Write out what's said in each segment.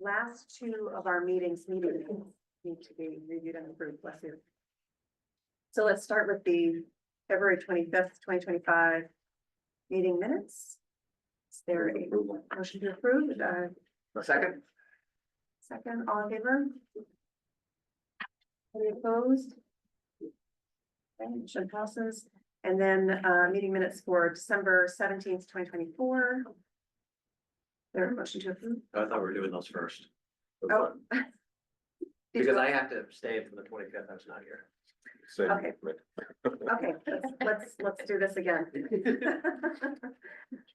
last two of our meetings need to be reviewed and approved, bless you. So let's start with the February 25th, 2025 meeting minutes. Is there a motion to approve? A second. Second, all in favor? Any opposed? Okay, motion passes. And then meeting minutes for December 17th, 2024. There a motion to approve? I thought we were doing those first. Oh. Because I have to abstain from the 25th, I was not here. Okay. Okay, let's do this again.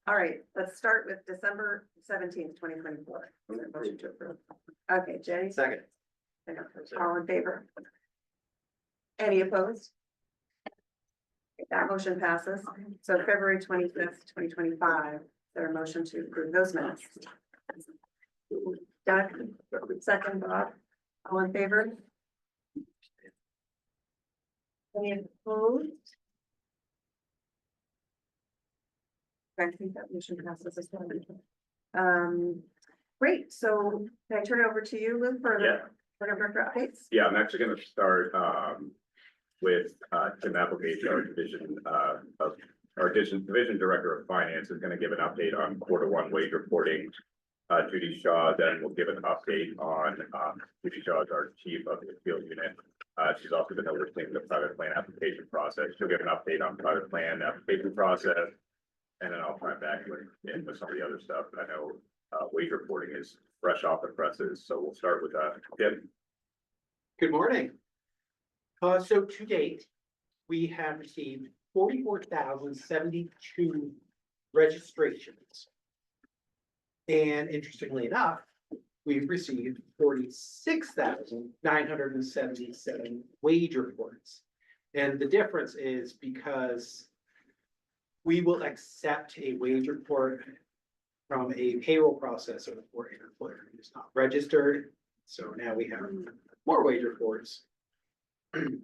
All right, let's start with December 17th, 2024. Motion to approve. Okay, Jenny, Second. all in favor? Any opposed? Okay, that motion passes. So February 25th, 2025, there a motion to approve those minutes? Doug, second, Bob, all in favor? Any opposed? I think that motion passes as well. Great, so can I turn it over to you, Lou, for Yeah. the director updates? Yeah, I'm actually gonna start with Tim Applegate, our division director of finance is gonna give an update on Q1 wage reporting. Judy Shaw then will give an update on Judy Shaw is our chief of the field unit. She's also been overseeing the private plan application process. She'll give an update on private plan application process. And then I'll come back with some of the other stuff. I know wage reporting is fresh off the presses, so we'll start with Tim. Good morning. So to date, we have received 44,072 registrations. And interestingly enough, we've received 46,977 wage reports. And the difference is because we will accept a wage report from a payroll processor or an employer who is not registered. So now we have more wage reports than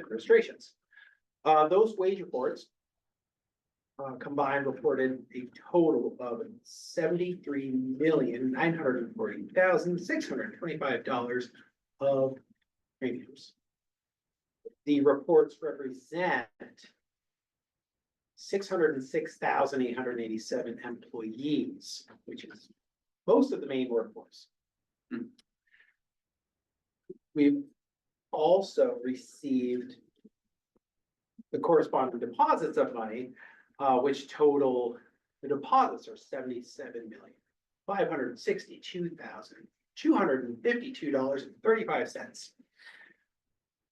registrations. Those wage reports combined reported a total of $73,940,625 of premiums. The reports represent 606,887 employees, which is most of the main workforce. We've also received the corresponding deposits of money, which total, the deposits are $77,562,252.35.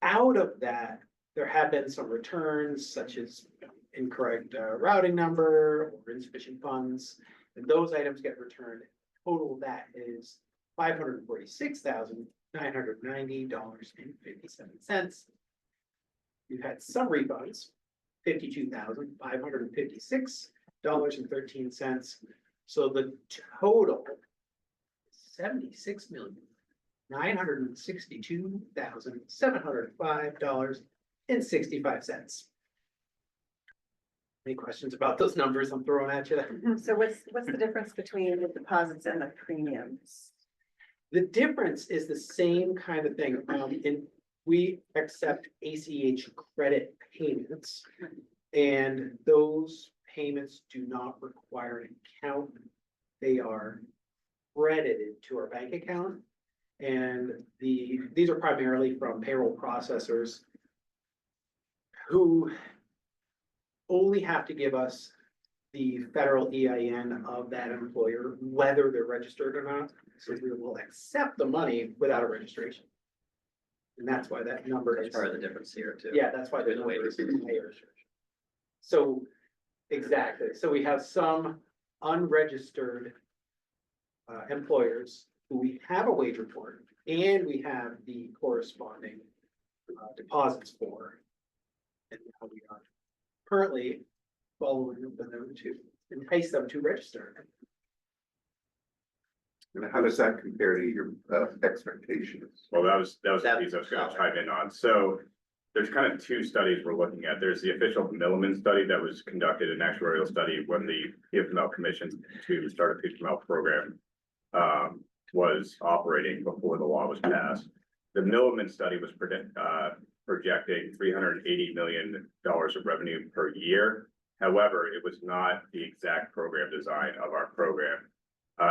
Out of that, there have been some returns such as incorrect routing number or insufficient funds, and those items get returned. Total of that is $546,990.57. We've had some refunds, $52,556.13. So the total $76,962,705.65. Any questions about those numbers I'm throwing at you? So what's the difference between the deposits and the premiums? The difference is the same kind of thing. We accept ACH credit payments, and those payments do not require an account. They are credited to our bank account, and these are primarily from payroll processors who only have to give us the federal EIN of that employer, whether they're registered or not. So we will accept the money without a registration. And that's why that number That's is. part of the difference here too. Yeah, that's why the Between the number is wages. higher. So, exactly, so we have some unregistered employers who we have a wage report and we have the corresponding deposits for. And now we are currently following them to entice them to register. And how does that compare to your expectations? Well, that was the That- piece I was gonna chime in on. So there's kind of two studies we're looking at. There's the official Milliman study that was conducted, an actuarial study when the PFML commissioned to start a PFML program. was operating before the law was passed. The Milliman study was projecting $380 million of revenue per year. However, it was not the exact program design of our program.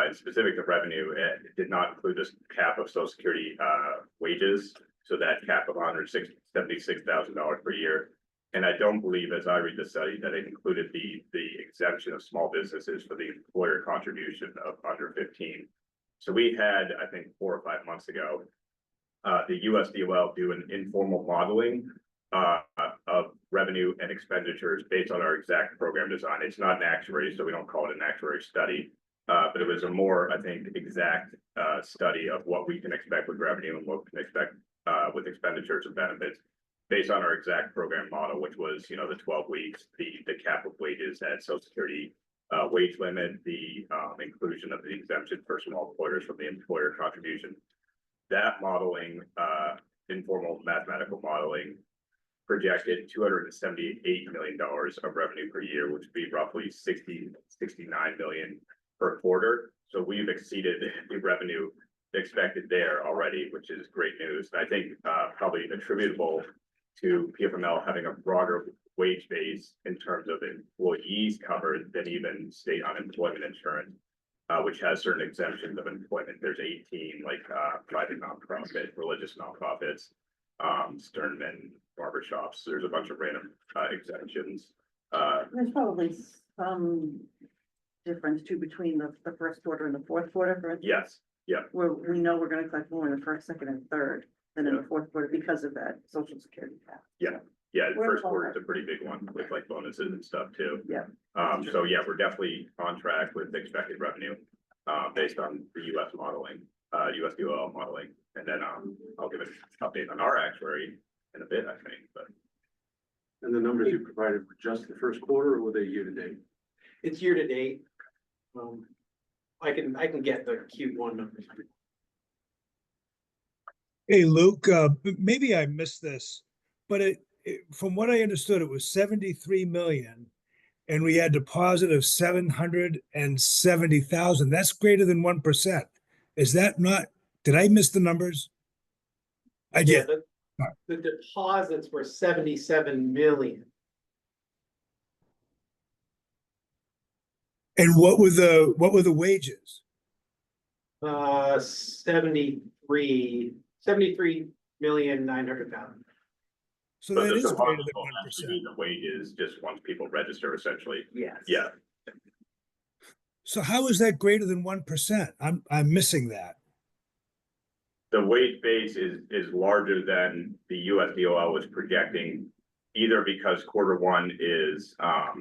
In specific to revenue, it did not include this cap of Social Security wages, so that cap of $176,000 per year. And I don't believe, as I read the study, that it included the exemption of small businesses for the employer contribution of under 15. So we had, I think, 4 or 5 months ago, the USDOL do an informal modeling of revenue and expenditures based on our exact program design. It's not an actuary, so we don't call it an actuary study. But it was a more, I think, exact study of what we can expect with revenue and what we can expect with expenditures and benefits based on our exact program model, which was, the 12 weeks, the cap of wages at Social Security wage limit, the inclusion of the exemption for small employers from the employer contribution. That modeling, informal mathematical modeling, projected $278 million of revenue per year, which would be roughly 69 million per quarter. So we've exceeded the revenue expected there already, which is great news. And I think probably attributable to PFML having a broader wage base in terms of employees covered than even state unemployment insurance, which has certain exemptions of employment. There's 18 like private nonprofit, religious nonprofits, sternman barbershops. There's a bunch of random exemptions. There's probably some difference too between the first quarter and the fourth quarter, for instance. Yes, Where we know we're gonna collect more in the first, second, and third than in the fourth quarter because of that social security cap. yeah, the We're first quarter is fine. a pretty big one with like bonuses and stuff too. Yeah. So yeah, we're definitely on track with expected revenue, based on the US modeling, USDOL modeling. And then, I'll give an update on our actuary in a bit, I think, but. And the numbers you provided were just the first quarter, or were they year to date? It's year to date. I can get the Q1 numbers. Hey, Luke, maybe I missed this, but from what I understood, it was 73 million. And we had deposit of 770,000. That's greater than 1%. Is that not, did I miss the numbers? I Yeah, did. the deposits were 77 million. And what were the wages? 73,900,000. So But that the is greater deposit than will actually 1%. be the wages, just once people register essentially. Yes. Yeah, So how is that greater than 1%? I'm missing that. the wage base is larger than the USDOL was projecting, either because Q1 is a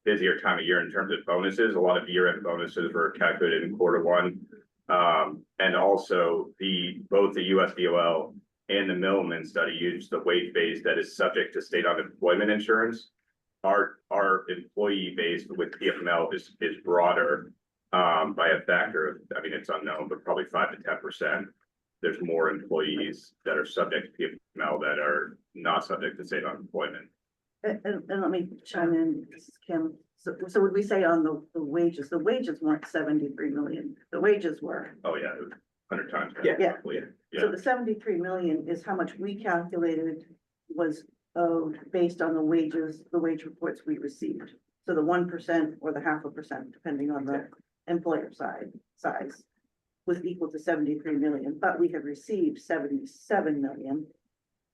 busier time of year in terms of bonuses. A lot of year-end bonuses were calculated in Q1. And also both the USDOL and the Milliman study used the wage base that is subject to state unemployment insurance. Our employee base with PFML is broader by a factor of, I mean, it's unknown, but probably 5 to 10%. There's more employees that are subject to PFML that are not subject to state unemployment. And let me chime in, this is Kim. So would we say on the wages weren't 73 million, the wages were. Oh, yeah, it was 100 times. Yeah. Yeah. roughly. So Yeah, the 73 million is how much we calculated was owed based on the wage reports we received. So the 1% or the 0.5%, depending on the employer size, was equal to 73 million, but we have received 77 million.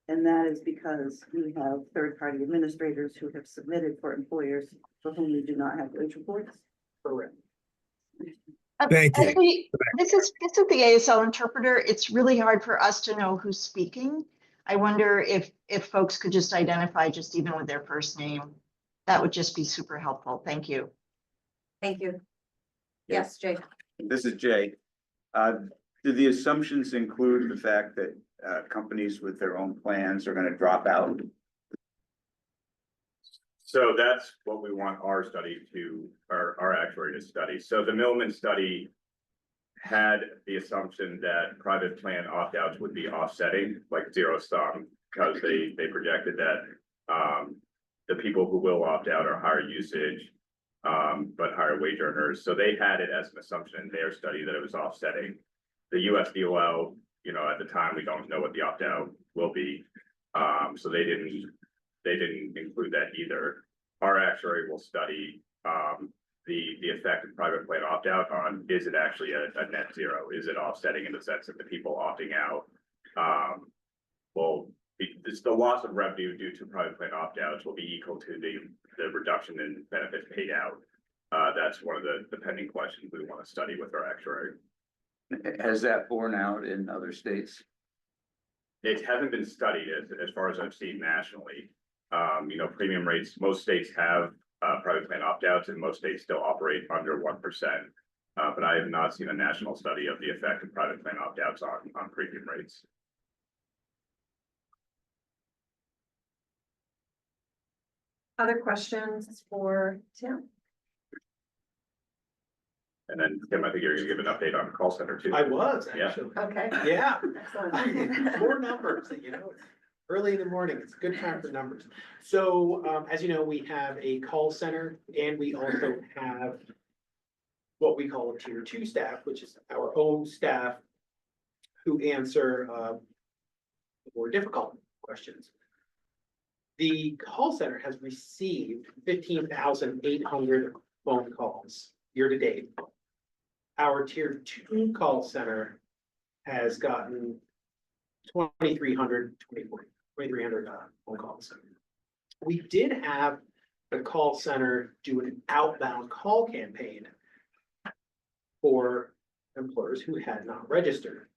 And that is because we have third-party administrators who have submitted for employers for whom we do not have wage reports. Correct. Thank you. This is the ASL interpreter. It's really hard for us to know who's speaking. I wonder if folks could just identify just even with their first name. That would just be super helpful. Thank you. Thank you. Yes, Jay. This is Jay. Do the assumptions include the fact that companies with their own plans are gonna drop out? so that's what we want our study to, our actuary to study. So the Milliman study had the assumption that private plan opt-outs would be offsetting, like zero sum, because they projected that the people who will opt out are higher usage, but higher wage earners. So they had it as an assumption in their study that it was offsetting. The USDOL, you know, at the time, we don't know what the opt-out will be. So they didn't include that either. Our actuary will study, the effect of private plan opt-out on, is it actually a net zero? Is it offsetting in the sense that the people opting out? It's the loss of revenue due to private plan opt-outs will be equal to the reduction in benefits paid out. That's one of the pending questions we want to study with our actuary. Has that borne out in other states? It hasn't been studied as far as I've seen nationally. You know, premium rates, most states have private plan opt-outs and most states still operate under 1%. But I have not seen a national study of the effect of private plan opt-outs on premium rates. Other questions for Tim? And then Tim, I think you're gonna give an update on the call center too. I was Yeah. actually, Okay. yeah. Excellent. More numbers, you know, it's early in the morning, it's a good time for numbers. So, as you know, we have a call center and we also have what we call a tier 2 staff, which is our own staff who answer, more difficult questions. The call center has received 15,800 phone calls year to date. Our tier 2 call center has gotten 2,300 phone calls. We did have the call center do an outbound call campaign for employers who had not registered.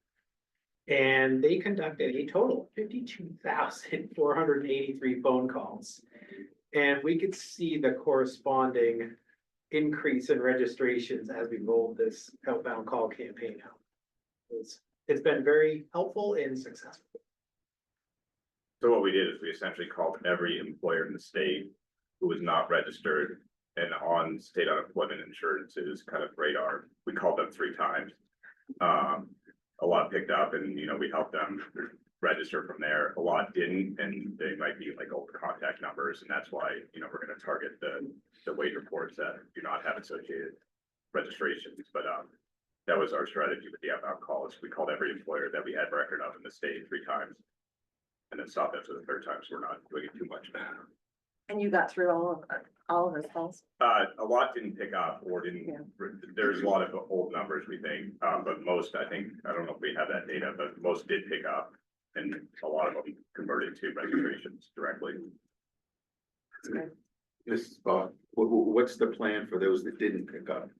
And they conducted a total of 52,483 phone calls. And we could see the corresponding increase in registrations as we rolled this outbound call campaign out. It's been very helpful and successful. So what we did is we essentially called every employer in the state who was not registered and on state unemployment insurance's kind of radar. We called them 3 times. A lot picked up and, you know, we helped them register from there. A lot didn't, and they might be like old contact numbers. And that's why, you know, we're gonna target the wage reports that do not have associated registrations. But that was our strategy with the outbound calls. We called every employer that we had record of in the state 3 times. And then stopped after the 3rd time, so we're not doing it too much. And you got through all of those calls? A lot didn't pick up or didn't, Yeah. there's a lot of old numbers, we think, but most, I think, I don't know if we have that data, but most did pick up. And a lot of them converted to registrations directly. Mrs. Bach, what's the plan for those that didn't pick up?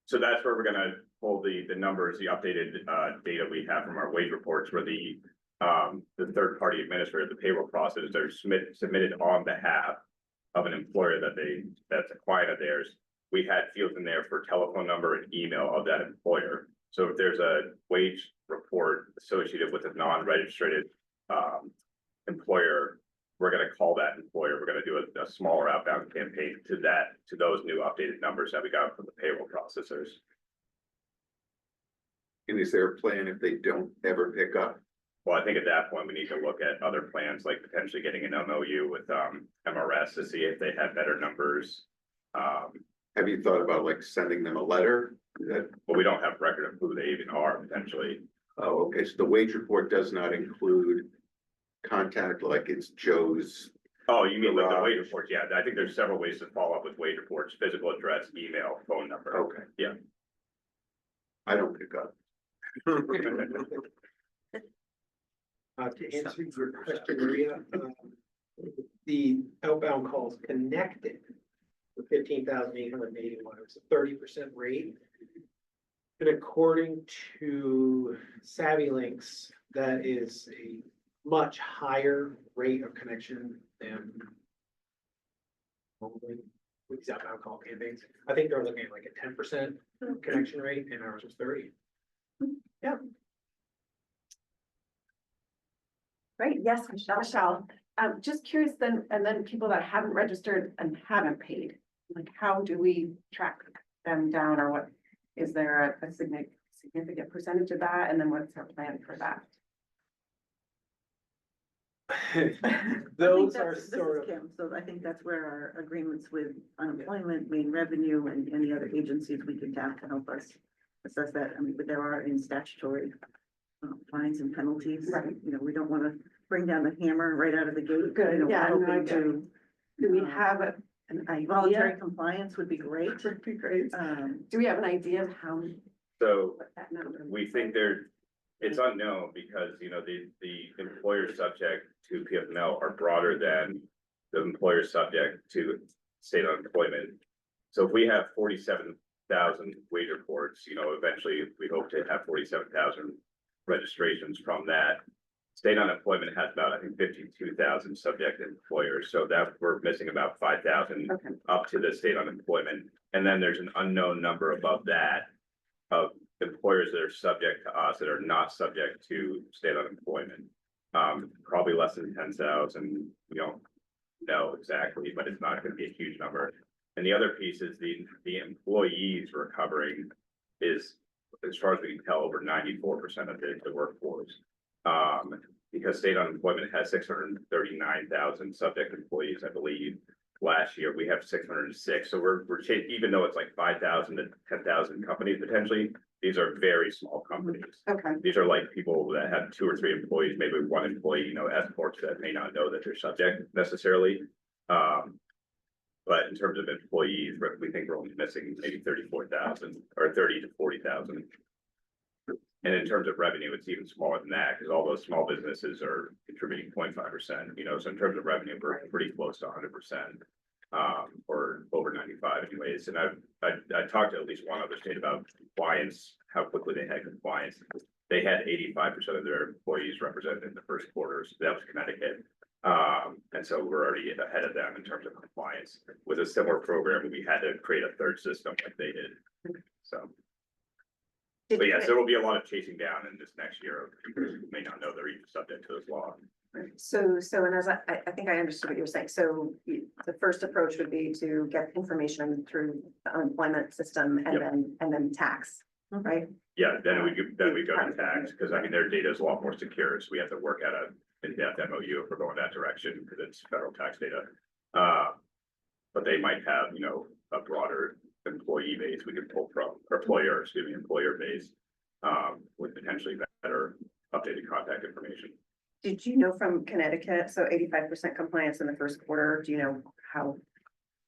So that's where we're gonna pull the numbers, the updated data we have from our wage reports where the 3rd-party administrator, the payroll process, they're submitted on behalf of an employer that's a client of theirs. We had fields in there for telephone number and email of that employer. So if there's a wage report associated with a non-registered employer, we're gonna call that employer. We're gonna do a smaller outbound campaign to those new updated numbers that we got from the payroll processors. And is there a plan if they don't ever pick up? Well, I think at that point, we need to look at other plans, like potentially getting an MOU with MRS to see if they have better numbers. Have you thought about like sending them a letter? But we don't have record of who they even are potentially. Oh, okay, so the wage report does not include contact, like it's Joe's. Oh, you mean like the wage reports? Yeah, I think there's several ways to follow up with wage reports: physical address, email, phone number. Okay. Yeah. I don't pick up. To answer your question, Maria, the outbound calls connected for 15,881, it was a 30% rate. And according to Savvy Links, that is a much higher rate of connection than normally with these outbound call campaigns. I think they're looking at like a 10% connection rate and ours was 30. Yeah. Right, yes, Michelle. Just curious then, and then people that haven't registered and haven't paid, like how do we track them down or what? Is there a significant percentage of that? And then what's our plan for that? Those are This is sort of, Kim, so I think that's where our agreements with unemployment, main revenue, and any other agencies we can tap to help us assess that. I mean, but there are in statutory fines and penalties. Right. You know, we don't want to bring down the hammer right out of the gate. Good, You know, we're yeah, no, I hoping get it. to Do we have an voluntary idea? compliance would be great. Would be great. Do we have an idea of how, So what that number? we think it's unknown because, you know, the employers subject to PFML are broader than the employers subject to state unemployment. So if we have 47,000 wage reports, you know, eventually we hope to have 47,000 registrations from that. State unemployment has about, I think, 52,000 subject employers, so that we're missing about 5,000 Okay. up to the state unemployment. And then there's an unknown number above that of employers that are subject to us that are not subject to state unemployment. Probably less than 10,000, we don't know exactly, but it's not gonna be a huge number. And the other piece is the employees recovering is, as far as we can tell, over 94% of the workforce. Because state unemployment has 639,000 subject employees, I believe. Last year, we have 606, so we're even though it's like 5,000 to 10,000 companies potentially, these are very small companies. Okay, These are like people that have 2 or 3 employees, maybe 1 employee, you know, S-corps that may not know that they're subject necessarily. But in terms of employees, we think we're only missing maybe 34,000 or 30 to 40,000. And in terms of revenue, it's even smaller than that, because all those small businesses are contributing 0.5%, you know, so in terms of revenue, we're pretty close to 100%. Or over 95 anyways, and I talked to at least one other state about compliance, how quickly they had compliance. They had 85% of their employees represented in the first quarter, so that was Connecticut. And so we're already ahead of them in terms of compliance. With a similar program, we had to create a third system like they did, so. But yes, there will be a lot of chasing down in this next year of people who may not know they're even subject to this law. so, and as I think I understood what you were saying, so the first approach would be to get information through the unemployment system and Yep. then tax, right? Yeah, then we go to tax, because I mean, their data is a lot more secure, so we have to work at a in-depth MOU if we're going that direction, because it's federal tax data. But they might have, you know, a broader employee base we can pull from, or employer base, with potentially better updated contact information. Did you know from Connecticut, so 85% compliance in the first quarter, do you know how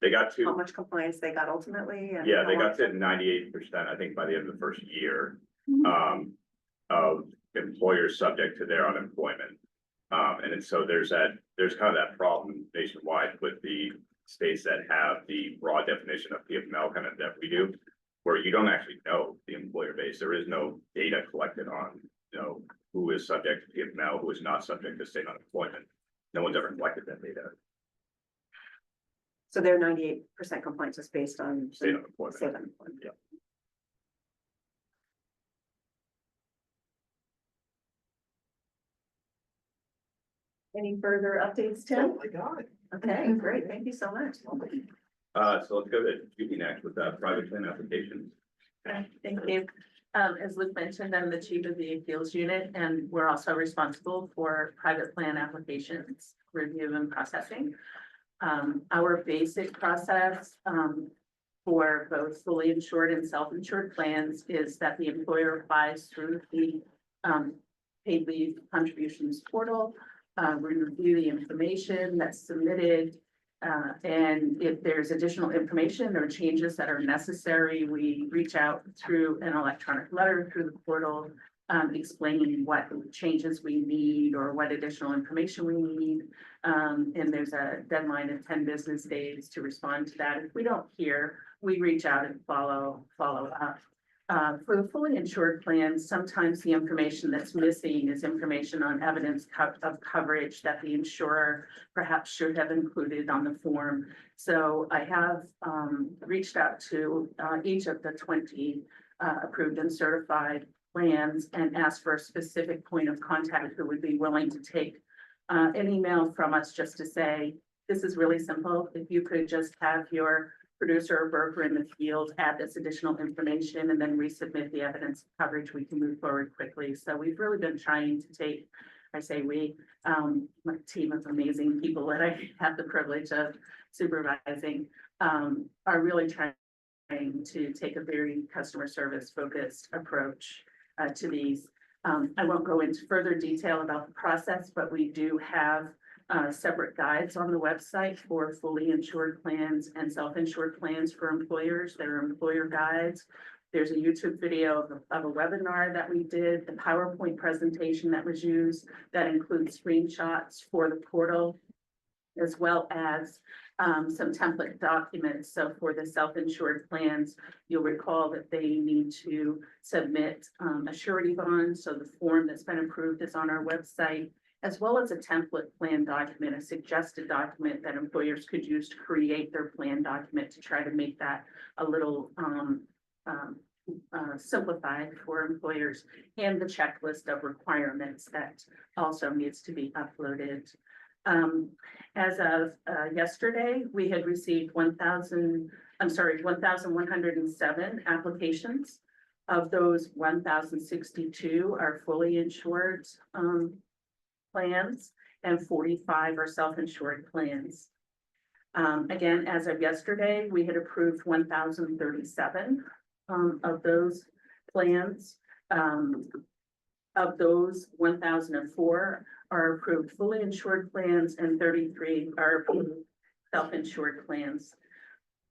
They got to, much compliance they got ultimately? And yeah, how they long- got to 98%, I think, by the end of the first year, Mhm. of employers subject to their unemployment. So there's kind of that problem nationwide with the states that have the broad definition of PFML kind of that we do, where you don't actually know the employer base. There is no data collected on, you know, who is subject to PFML, who is not subject to state unemployment. No one's ever collected that data, So their 98% compliance is based on state unemployment. state unemployment. Yeah. Any further updates, Tim? oh my God. Okay, great, thank you so much. So let's go to Judy next with private plan applications. Okay, thank you. As Luke mentioned, I'm the chief of the appeals unit, and we're also responsible for private plan applications, review and processing. Our basic process, for both fully insured and self-insured plans is that the employer applies through the, paid leave contributions portal. We review the information that's submitted. And if there's additional information or changes that are necessary, we reach out through an electronic letter through the portal, explaining what changes we need or what additional information we need. And there's a deadline of 10 business days to respond to that. If we don't hear, we reach out and follow up. For the fully insured plans, sometimes the information that's missing is information on evidence of coverage that the insurer perhaps should have included on the form. So I have reached out to each of the 20 approved and certified plans and asked for a specific point of contact who would be willing to take an email from us just to say, this is really simple. If you could just have your producer or broker in the field add this additional information and then resubmit the evidence of coverage, we can move forward quickly. So we've really been trying to take I say we, my team of amazing people that I have the privilege of supervising, are really trying to take a very customer service focused approach to these. I won't go into further detail about the process, but we do have separate guides on the website for fully insured plans and self-insured plans for employers. There are employer guides. There's a YouTube video of a webinar that we did, the PowerPoint presentation that was used that includes screenshots for the portal, as well as some template documents. So for the self-insured plans, you'll recall that they need to submit a surety bond. So the form that's been approved is on our website, as well as a template plan document, a suggested document that employers could use to create their plan document to try to make that a little simplified for employers, and the checklist of requirements that also needs to be uploaded. As of yesterday, we had received 1,107 applications. Of those, 1,062 are fully insured plans, and 45 are self-insured plans. Again, as of yesterday, we had approved 1,037 of those plans. Of those, 1,004 are approved fully insured plans and 33 are approved self-insured plans.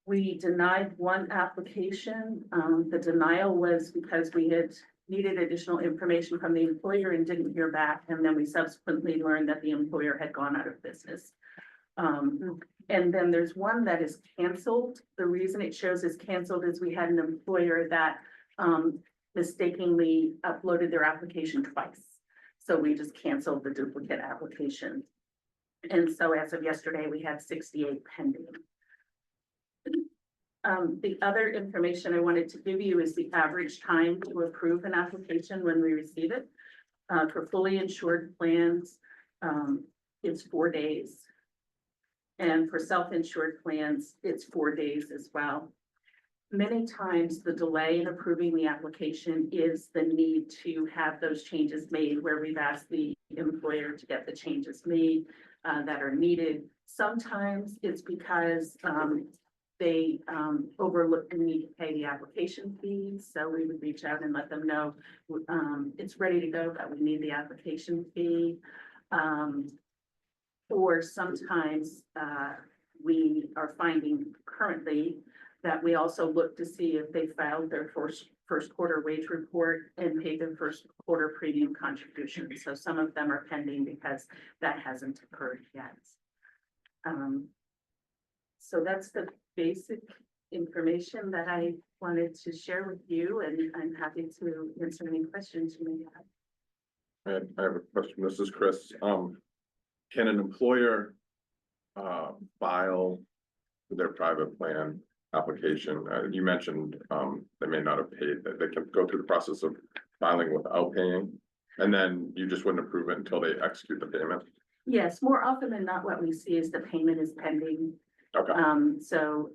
We denied one application. The denial was because we had needed additional information from the employer and didn't hear back. And then we subsequently learned that the employer had gone out of business. And then there's one that is canceled. The reason it shows is canceled is we had an employer that mistakenly uploaded their application twice. So we just canceled the duplicate application. And so as of yesterday, we had 68 pending. The other information I wanted to give you is the average time to approve an application when we receive it. For fully insured plans, it's 4 days. And for self-insured plans, it's 4 days as well. Many times the delay in approving the application is the need to have those changes made, where we've asked the employer to get the changes made that are needed. Sometimes it's because they overlook the need to pay the application fees. So we would reach out and let them know it's ready to go, but we need the application fee. Or sometimes we are finding currently that we also look to see if they filed their first quarter wage report and paid their first quarter premium contribution. So some of them are pending because that hasn't occurred yet. So that's the basic information that I wanted to share with you, and I'm happy to answer any questions you may have. I have a question. This is Chris. Can an employer file their private plan application? You mentioned they may not have paid, that they can go through the process of filing without paying, and then you just wouldn't approve it until they execute the payment? Yes, more often than not, what we see is the payment is pending. Okay. So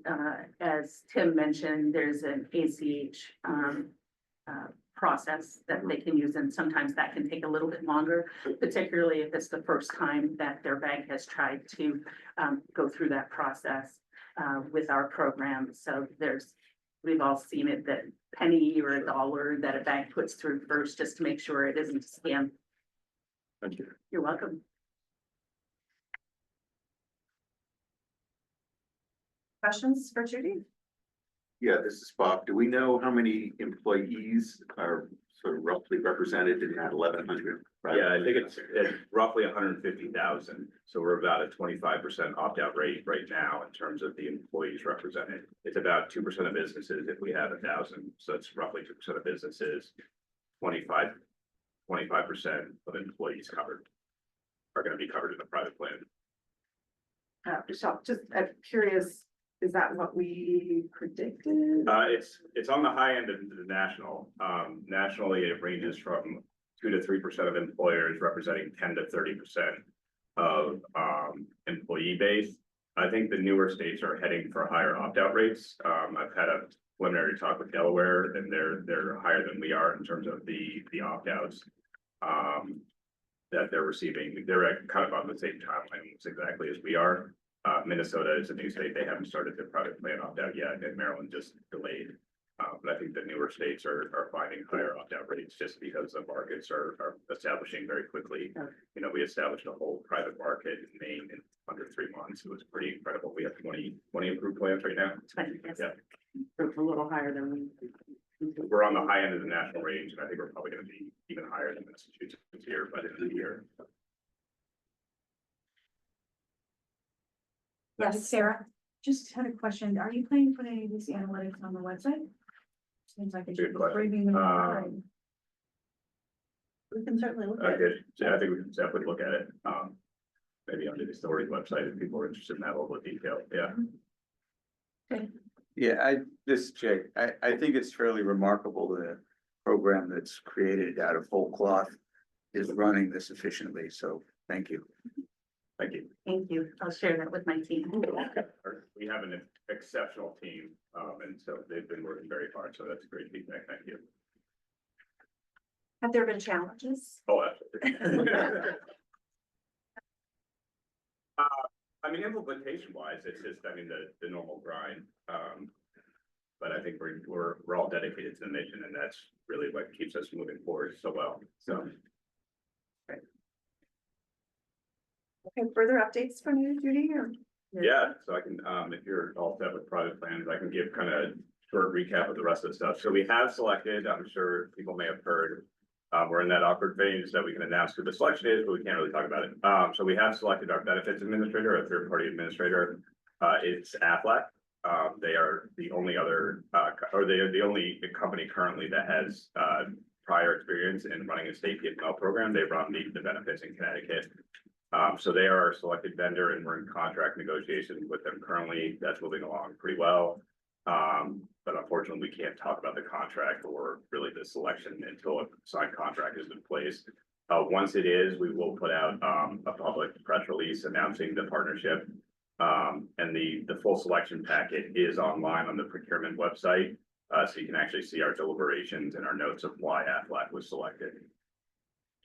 as Tim mentioned, there's an ACH process that they can use, and sometimes that can take a little bit longer, particularly if it's the first time that their bank has tried to go through that process with our program. So we've all seen it, that penny or $1 that a bank puts through first just to make sure it isn't a scam. Thank you. You're welcome. Questions for Judy? Yeah, this is Bob. Do we know how many employees are sort of roughly represented in that 1,100? Yeah, I think it's roughly 150,000. So we're about a 25% opt-out rate right now in terms of the employees represented. It's about 2% of businesses if we have 1,000. So it's roughly 2% of businesses, 25% of employees covered are going to be covered in the private plan. Michelle, just curious, is that what we predicted? It's on the high end of the national. Nationally, it ranges from 2 to 3% of employers representing 10 to 30% of employee base. I think the newer states are heading for higher opt-out rates. I've had a preliminary talk with Delaware, and they're higher than we are in terms of the opt-outs. that they're receiving, they're at kind of on the same timeline almost exactly as we are. Minnesota is a new state, they haven't started their private plan opt-out yet, and Maryland just delayed. But I think the newer states are finding higher opt-out rates just because the markets are establishing very quickly. You know, we established a whole private market in Maine in under 3 months. It was pretty incredible. We have 20 approved plans right now. Yeah, It's a little higher than we. we're on the high end of the national range, and I think we're probably gonna be even higher than Massachusetts here by the end of the year. Yes, Sarah. Just had a question. Are you planning to put any of these analytics on the website? Seems like it Good should be question. bringing them in. We can certainly look I at it. think we can definitely look at it, maybe under the story website if people are interested in that level of detail, yeah. Yeah, this is Jay, I think it's fairly remarkable that a program that's created out of whole cloth is running this efficiently, so thank you. Thank you. Thank you. I'll share that with my team. We have an exceptional team, and so they've been working very hard, so that's great feedback, thank you. Have there been challenges? Oh, absolutely. I mean, implementation wise, it's just, I mean, the normal grind. But I think we're all dedicated to the mission, and that's really what keeps us moving forward so well, so. Okay, further updates from you, Judy, or? Yeah, so I can, if you're all set with project plans, I can give kind of short recap of the rest of the stuff. So we have selected, I'm sure people may have heard, we're in that awkward phase that we can announce who the selection is, but we can't really talk about it. So we have selected our benefits administrator, a third-party administrator. It's Aflac. They are the only other, or they are the only company currently that has prior experience in running a state PFML program. They run the benefits in Connecticut. So they are our selected vendor, and we're in contract negotiations with them currently. That's moving along pretty well. But unfortunately, we can't talk about the contract or really the selection until a signed contract is in place. Once it is, we will put out a public press release announcing the partnership. And the full selection packet is online on the procurement website. So you can actually see our deliberations and our notes of why Aflac was selected.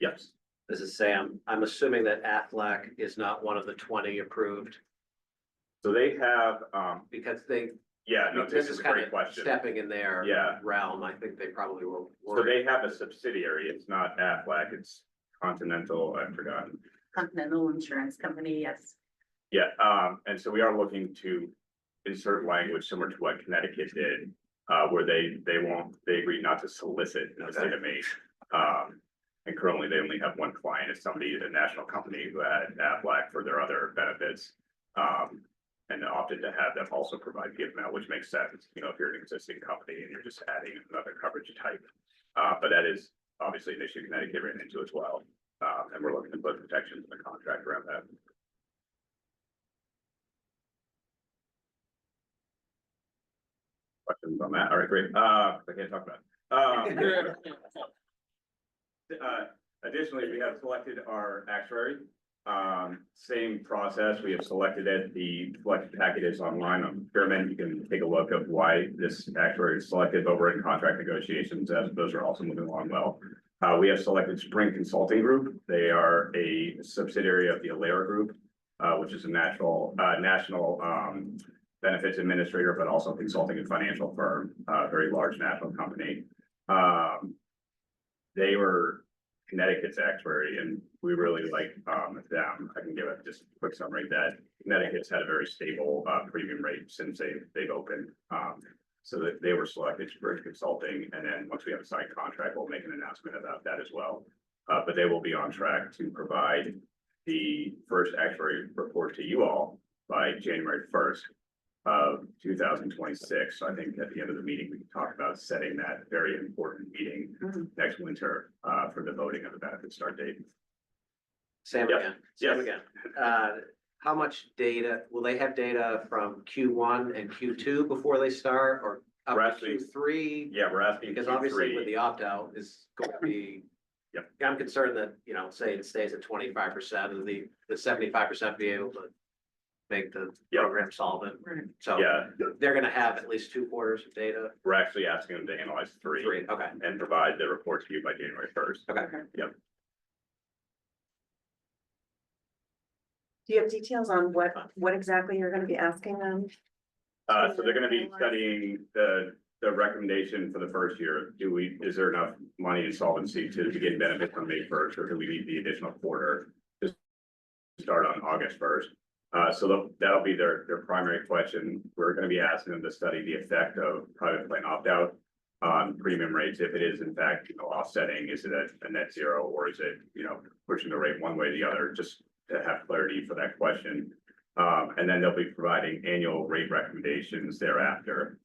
Yes. This is Sam. I'm assuming that Aflac is not one of the 20 approved So they have, because they, yeah, no, this is a kind great of question. stepping in their Yeah. realm. I think they probably will. So they have a subsidiary. It's not Aflac, it's Continental, I forgot. Continental Insurance Company, yes. Yeah, and so we are looking to insert language similar to what Connecticut did, where they agreed not to solicit in the state of Maine. And currently they only have one client, it's somebody, a national company who had Aflac for their other benefits. And opted to have them also provide PFML, which makes sense, you know, if you're an existing company and you're just adding another coverage type. But that is obviously an issue Connecticut ran into as well. And we're looking to put protections in the contract around that. Questions on that? All right, great. I can't talk about it. Additionally, we have selected our actuary. Same process. We have selected it. The selected packet is online on procurement. You can take a look of why this actuary is selected, but we're in contract negotiations as those are also moving along well. We have selected Spring Consulting Group. They are a subsidiary of the Alera Group, which is a national benefits administrator, but also consulting and financial firm, very large national company. They were Connecticut's actuary, and we really like them. I can give it just a quick summary that Connecticut's had a very stable premium rate since they've opened. So that they were selected for consulting, and then once we have a signed contract, we'll make an announcement about that as well. But they will be on track to provide the first actuary report to you all by January 1st of 2026. So I think at the end of the meeting, we can talk about setting that very important meeting next winter for the voting of the benefit start date. Sam Yep. again, Sam Yes. again. How much data, will they have data from Q1 and Q2 before they start, or up We're to asking- Q3? Yeah, we're asking. Because obviously Q3. with the opt-out is going to be. Yep. I'm concerned that, you know, say it stays at 25% and the 75% be able to make the Yep. program solvent. So Yeah, they're gonna have at least 2 quarters of data. we're actually asking them to analyze three Okay. and provide the report to you by January 1st. Okay. Yep. Do you have details on what exactly you're gonna be asking them? So they're gonna be studying the recommendation for the first year. Is there enough money in solvency to begin benefit from May 1st, or do we need the additional quarter to start on August 1st? So that'll be their primary question. We're gonna be asking them to study the effect of private plan opt-out on premium rates. If it is in fact, offsetting, is it a net zero, or is it, pushing the rate one way or the other, just to have clarity for that question. And then they'll be providing annual rate recommendations thereafter.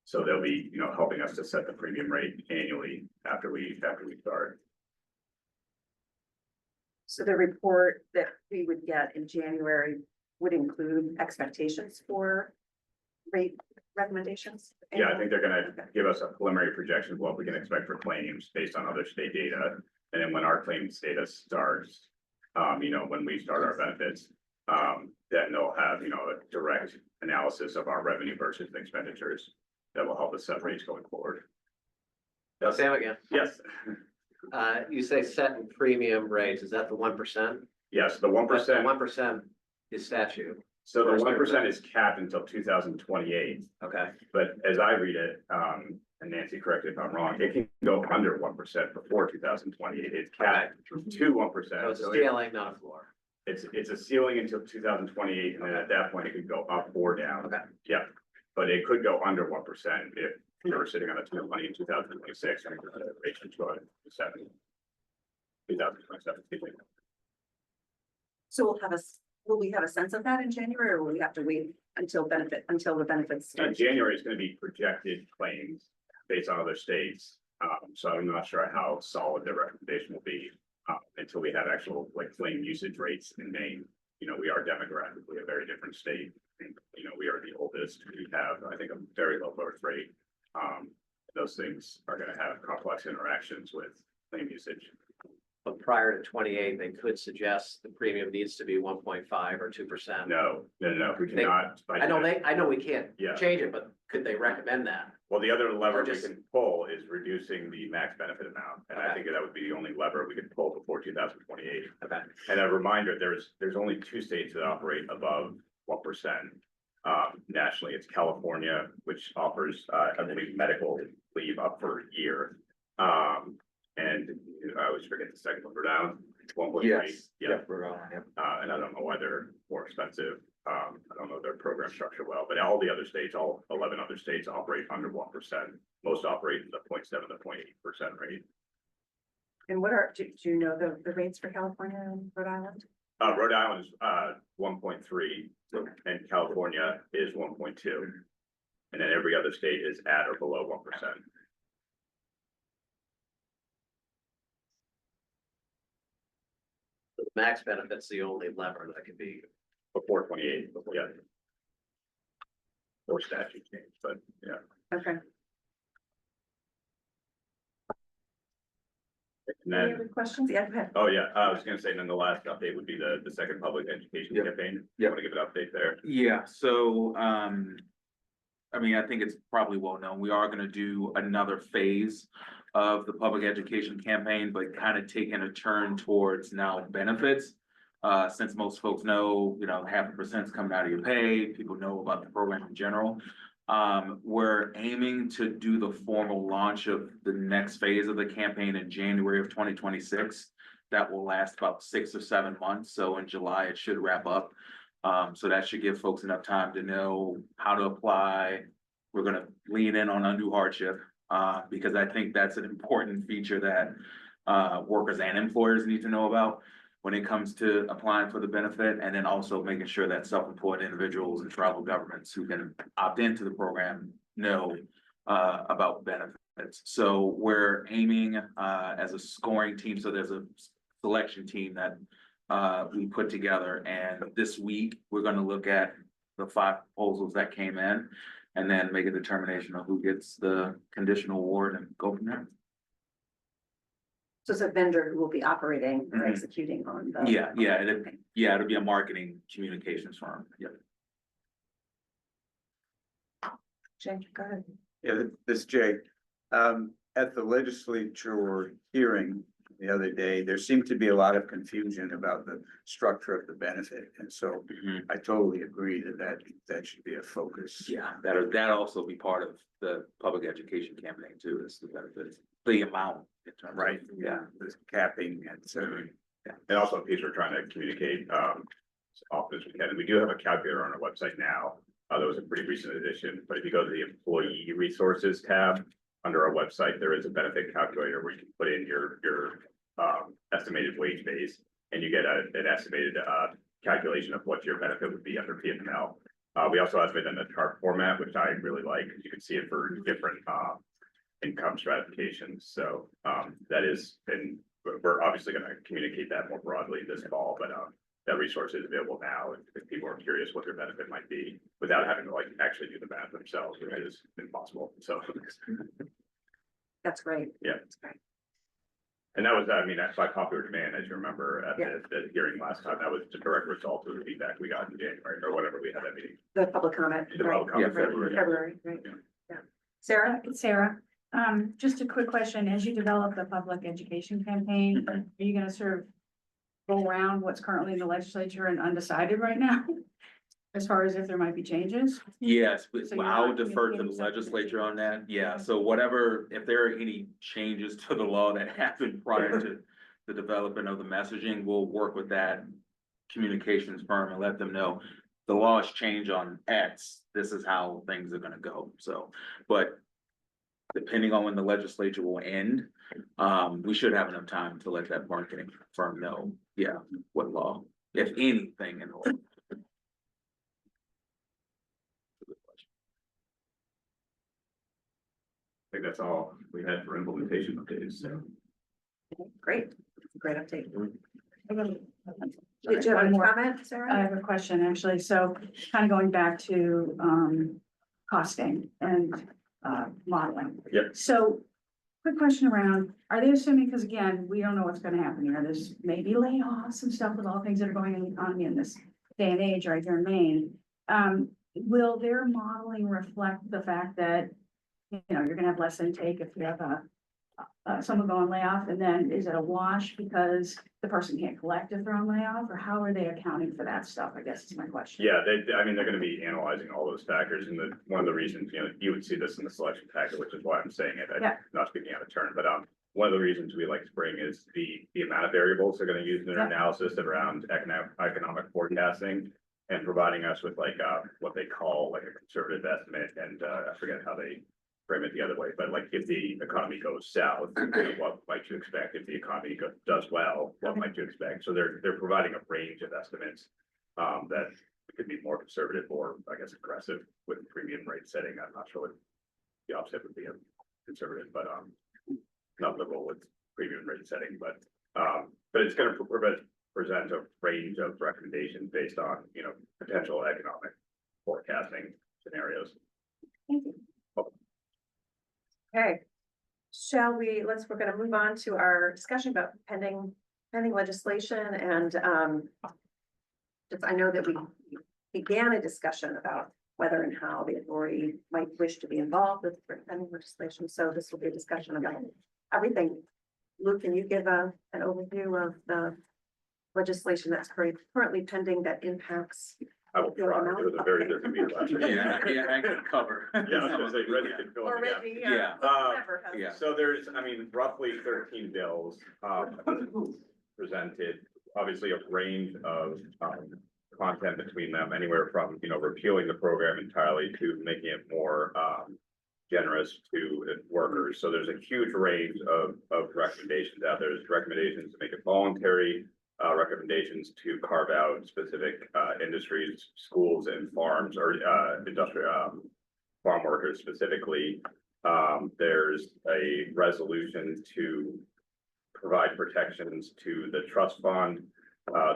So they'll be, helping us to set the premium rate annually after we start. So the report that we would get in January would include expectations for rate recommendations? Yeah, I think they're gonna give us a preliminary projection of what we can expect for claims based on other state data. And then when our claims data starts, when we start our benefits, then they'll have, a direct analysis of our revenue versus expenditures that will help us set rates going forward. Sam again. Yes, You say set in premium rates, is that the 1%? yes, the 1%. 1% is statute, So the 1% is capped until 2028. okay? But as I read it, and Nancy, correct me if I'm wrong, it can go under 1% before 2028. It's capped to 1%. So it's a So ceiling, not a floor. it's a ceiling until 2028, and then at that point, it could go up or down. Okay. Yeah, but it could go under 1% if you were sitting on a ton of money in 2026, and the rate should go to 2027, excuse me. So will we have a sense of that in January, or will we have to wait until the benefits? start? January is gonna be projected claims based on other states. So I'm not sure how solid the recommendation will be, until we have actual claim usage rates in Maine. We are demographically a very different state. We are the oldest. We have, I think, a very low birth rate. Those things are gonna have complex interactions with claim usage. But prior to 28, they could suggest the premium needs to be 1.5 or 2%. No, we They- cannot. I know we can't Yeah. change it, but could they recommend that? Well, the other lever Or we just- can pull is reducing the max benefit amount, and I Okay. think that would be the only lever we could pull before 2028. Okay, And a reminder, there's only two states that operate above 1%. Nationally, it's California, which offers, I believe, medical leave up for a year. And I always forget the second one, Rhode Island, 1.3. Yeah, and I don't know why they're more expensive. I don't know their program structure well, but all the other states, all 11 other states operate under 1%. Most operate in the 0.7 to 0.8% rate. And do you know the rates for California and Rhode Island? Rhode Island is 1.3 and California is 1.2. And then every other state is at or below 1%. the max benefit's the only lever that could be. Before 28, yeah. Or statute change, but yeah. Okay. And Any then, other questions? Yeah, go ahead. oh yeah, I was gonna say, then the last update would be the second public education Yep. campaign. Yep. Want to give an update there? Yeah, so, I think it's probably well known, we are gonna do another phase of the public education campaign, but kind of taking a turn towards now benefits. Since most folks know, 0.5% is coming out of your pay, people know about the program in general. We're aiming to do the formal launch of the next phase of the campaign in January of 2026. That will last about 6 or 7 months, so in July it should wrap up. So that should give folks enough time to know how to apply. We're gonna lean in on undue hardship, because I think that's an important feature that workers and employers need to know about when it comes to applying for the benefit, and then also making sure that self-employed individuals and tribal governments who can opt into the program know about benefits. So we're aiming as a scoring team, so there's a selection team that we put together, and this week, we're gonna look at the 5 proposals that came in, and then make a determination of who gets the conditional award and go from there. So it's a vendor who will be operating or Mhm. executing on the. It'll be a marketing communications firm, yep. Jay, go ahead. Yeah, this is Jay. At the legislature hearing the other day, there seemed to be a lot of confusion about the structure of the benefit, and so I totally agree that should be a focus. Yeah, that'll also be part of the public education campaign too, is the benefits, the amount. in terms of- Right, yeah, the capping and so. And also in case we're trying to communicate, as often as we can, we do have a calculator on our website now. That was a pretty recent addition, but if you go to the employee resources tab, under our website, there is a benefit calculator where you can put in your estimated wage base. And you get an estimated, calculation of what your benefit would be under PFML. We also have it in a chart format, which I really like, because you can see it for different, income stratifications. So, that is, and we're obviously gonna communicate that more broadly this fall, but, that resource is available now if people are curious what their benefit might be without having to like actually do the math themselves, which is impossible. So, That's great. Yeah. That's great. and that was, I mean, that's by popular demand, as you remember at Yeah. the hearing last time. That was the direct result of the feedback we got in January or whatever we had that meeting. The public comment. The public right, comment, right, February. February, right, Yeah. yeah. Sarah? It's Sarah. Just a quick question. As you develop the public education campaign, are you gonna sort of go around what's currently in the legislature and undecided right now? As far as if there might be changes? Yes, but So you're I'll not defer to the communicating something legislature that- on that, yeah, Okay. so whatever, if there are any changes to the law that happened prior to the development of the messaging, we'll work with that communications firm and let them know the laws change on X, this is how things are gonna go, so, but depending on when the legislature will end, we should have enough time to let that marketing firm know, yeah, what law, if anything in the law. I think that's all we had for implementation updates. So. Great, great update. I have Did you have one a more. comment, I Sarah? have a question, actually. So kind of going back to costing and modeling. Yep. So quick question around, are they assuming, because again, we don't know what's gonna happen here. There's maybe layoffs and stuff with all things that are going on in the economy in this day and age right here in Maine. Will their modeling reflect the fact that, you know, you're gonna have less intake if you have someone go on layoff, and then is it a wash because the person can't collect if they're on layoff, or how are they accounting for that stuff, I guess is my question. Yeah, I mean, they're gonna be analyzing all those factors, and one of the reasons, you know, you would see this in the selection packet, which is why I'm saying it. Yeah. Not speaking out of turn, but, one of the reasons we like Spring is the amount of variables they're gonna use in their Yeah. analysis around economic forecasting and providing us with like, what they call like a conservative estimate, and, I forget how they frame it the other way, but like if the economy goes south, what might you expect? If the economy does well, what might you expect? So they're providing a range of estimates that could be more conservative or I guess aggressive with premium rate setting. I'm not sure what the opposite would be of conservative, but not liberal with premium rate setting, but it's gonna present a range of recommendations based on, you know, potential economic forecasting scenarios. Thank you. Okay. Shall we, we're gonna move on to our discussion about pending legislation and, just, I know that we began a discussion about whether and how the authority might wish to be involved with pending legislation, so this will be a discussion about everything. Luke, can you give an overview of the legislation that's currently pending that impacts? I will try. It was a very busy meeting last night. Yeah, I can cover. Yeah, I was gonna say, Reggie can fill in Or the gap. Reggie, Yeah. whoever has- Yeah. So there's, I mean, roughly 13 bills, presented, obviously a range of, content between them, anywhere from, you know, repealing the program entirely to making it more, generous to workers. So there's a huge range of recommendations out there. There's recommendations to make it voluntary, recommendations to carve out specific, industries, schools and farms or, industrial, farm workers specifically. There's a resolution to provide protections to the trust fund.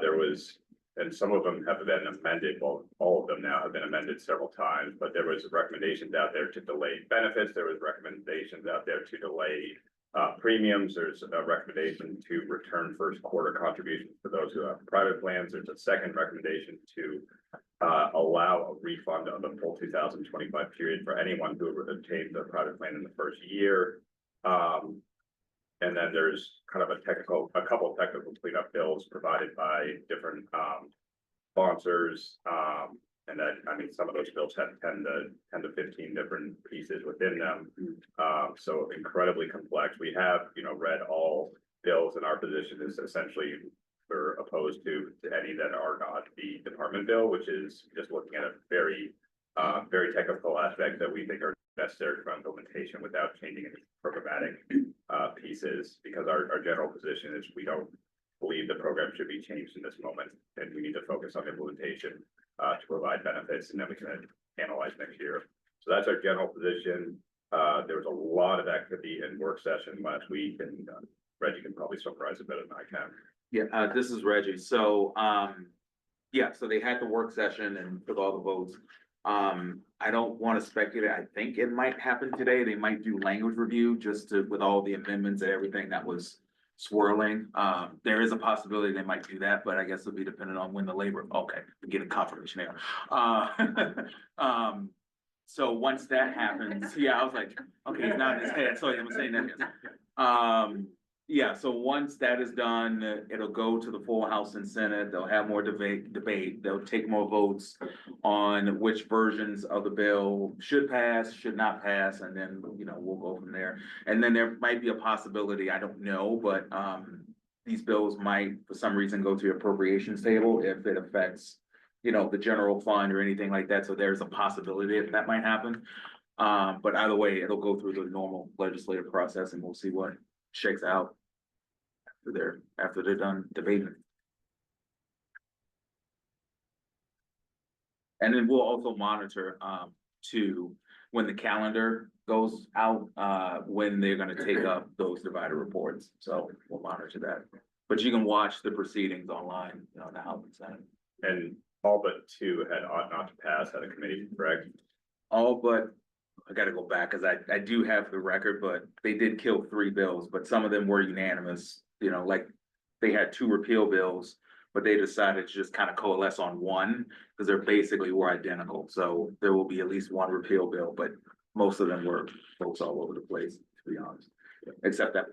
There was, and some of them have been amended, well, all of them now have been amended several times, but there was recommendations out there to delay benefits. There was recommendations out there to delay premiums. There's a recommendation to return first quarter contributions for those who have private plans. There's a second recommendation to allow a refund of the full 2025 period for anyone who obtained a private plan in the first year. And then there's kind of a couple of technical cleanup bills provided by different sponsors. And that, I mean, some of those bills have 10 to 15 different pieces within them. So incredibly complex. We have, read all bills, and our position is essentially we're opposed to any that are not the department bill, which is just looking at a very technical aspect that we think are necessary for implementation without changing any programmatic pieces, because our general position is we don't believe the program should be changed in this moment, and we need to focus on implementation to provide benefits, and then we can analyze next year. So that's our general position. There was a lot of activity in work session last week, and Reggie can probably summarize it better than I can. Yeah, this is Reggie. So, yeah, so they had the work session and with all the votes. I don't want to speculate. I think it might happen today. They might do language review just to, with all the amendments and everything that was swirling. There is a possibility they might do that, but I guess it'll be dependent on when the labor, okay, we're getting confirmation there. So once that happens, yeah, I was like, okay, he's not in his head, so I'm saying that. Yeah, so once that is done, it'll go to the full House and Senate. They'll have more debate. They'll take more votes on which versions of the bill should pass, should not pass, and then, we'll go from there. And then there might be a possibility, I don't know, but these bills might, for some reason, go to the appropriations table if it affects, the general fund or anything like that. So there's a possibility that that might happen. But either way, it'll go through the normal legislative process, and we'll see what shakes out after they're done debating. And then we'll also monitor to when the calendar goes out, when they're gonna take up those divided reports. So we'll monitor that. But you can watch the proceedings online, on the House and Senate. And all but two ought not to pass at a committee, correct? All but, I gotta go back, cause I do have the record, but they did kill 3 bills, but some of them were unanimous, like they had 2 repeal bills, but they decided to just kind of coalesce on one, cause they're basically were identical. So there will be at least 1 repeal bill, but most of them were votes all over the place, to be honest, except that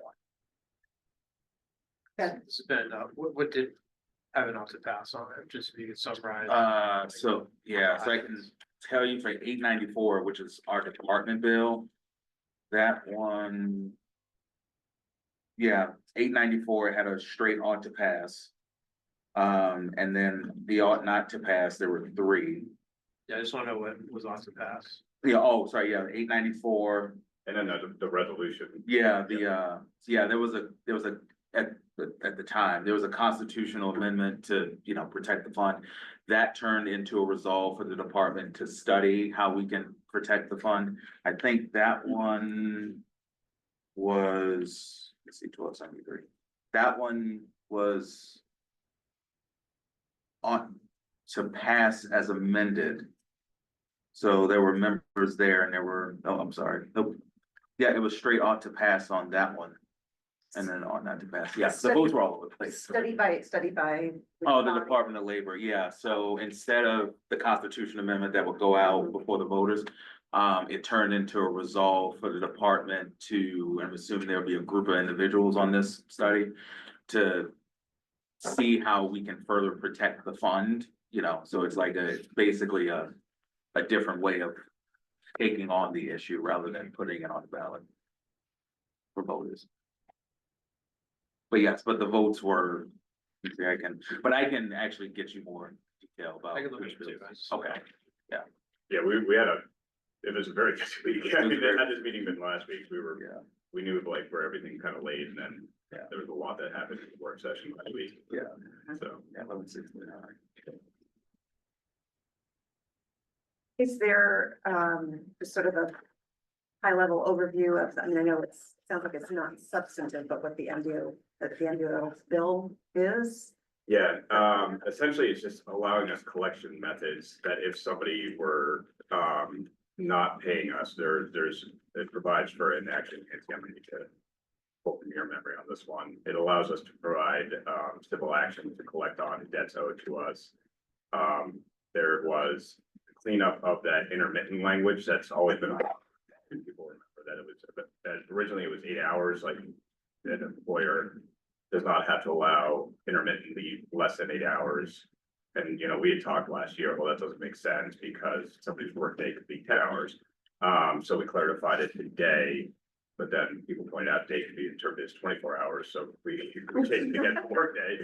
one. Okay. Ben, what did have not to pass on it, just if you could summarize? So I can tell you for 894, which is our department bill, that one. Yeah, 894 had a straight ought to pass. And then the ought not to pass, there were 3. Yeah, I just want to know what was ought to pass. Yeah, oh, sorry, yeah, 894. And then the resolution. Yeah, there was a at the time, there was a constitutional amendment to, protect the fund. That turned into a resolve for the department to study how we can protect the fund. I think that one was, let's see, 1273. That one was on to pass as amended. So there were members there and there were, oh, I'm sorry. Nope. Yeah, it was straight ought to pass on that one. And then ought not to pass. Yeah, the votes were all over the place. Study by. Oh, the Department of Labor, yeah. So instead of the Constitution Amendment that would go out before the voters, it turned into a resolve for the department to, I'm assuming there'll be a group of individuals on this study to see how we can further protect the fund, so it's like basically a different way of taking on the issue rather than putting it on the ballot for voters. But yes, but the votes were, I can actually get you more detail about. I can look at it too. Okay, Yeah, we had it was a very busy week. I mean, had this meeting been last week, we knew like where everything kind of laid, and then there was a lot that happened in the work session last week. Yeah. So. 1169. Is there, just sort of a high level overview of, I know sounds like it's not substantive, but what the MDO bill is? Yeah, essentially it's just allowing us collection methods that if somebody were, not paying us, it provides for an action. I'm gonna need to pull from your memory on this one. It allows us to provide, civil action to collect on debts owed to us. There was cleanup of that intermittent language that's always been. People remember that that originally it was 8 hours, like an employer does not have to allow intermittent leave less than 8 hours. And, you know, we had talked last year, well, that doesn't make sense because somebody's workday could be 10 hours. So we clarified it today, but then people point out day could be interpreted as 24 hours, so we changed again to workday.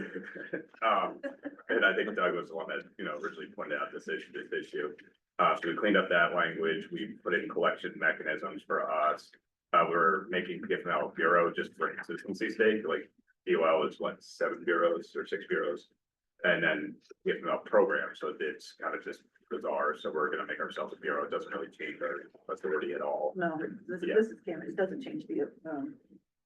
And I think Doug was the one that, you know, originally pointed out this issue. So we cleaned up that language, we put in collection mechanisms for us. We're making PFML bureau just for consistency's sake, like DOL is what, 7 bureaus or 6 bureaus? And then PFML program, so it's kind of just bizarre, so we're gonna make ourselves a bureau, it doesn't really change our authority at all. No, this Yeah. is, it doesn't change the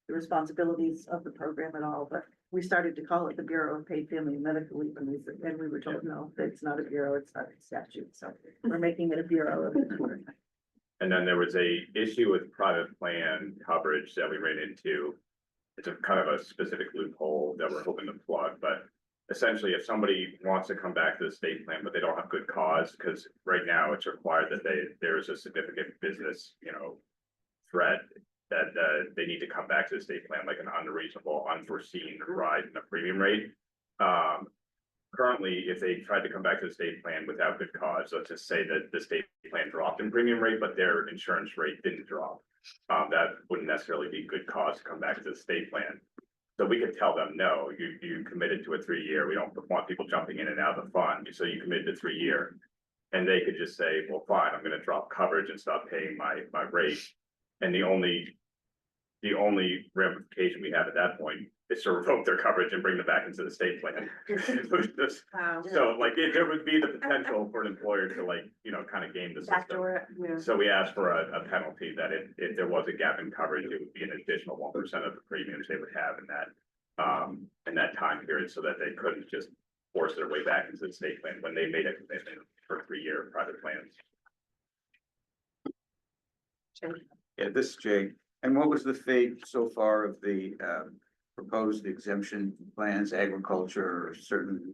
responsibilities of the program at all, but we started to call it the Bureau of Paid Family and Medical Leave, and we were told, no, it's not a bureau, it's not a statute, so we're making it a bureau of. And then there was a issue with private plan coverage that we ran into. It's a kind of a specific loophole that we're hoping to plug, but essentially if somebody wants to come back to the state plan, but they don't have good cause, because right now it's required that there's a significant business, you know, threat that they need to come back to the state plan, like an unreasonable, unforeseen rise in the premium rate. Currently, if they tried to come back to the state plan without good cause, let's just say that the state plan dropped in premium rate, but their insurance rate didn't drop. That wouldn't necessarily be good cause to come back to the state plan. So we could tell them, no, you committed to a 3-year, we don't want people jumping in and out of the fund, so you committed to 3-year. And they could just say, well, fine, I'm gonna drop coverage and stop paying my rate. And the only ramification we have at that point is to revoke their coverage and bring them back into the state plan. Wow. So like, there would be the potential for an employer to like, you know, kind of game the system. Backdoor, yeah. So we asked for a penalty that if there was a gap in coverage, it would be an additional 1% of the premiums they would have in that time period, so that they couldn't just force their way back into the state plan when they made a commitment for 3-year private plans. Yeah, this is Jay. And what was the fate so far of the proposed exemption plans, agriculture, or certain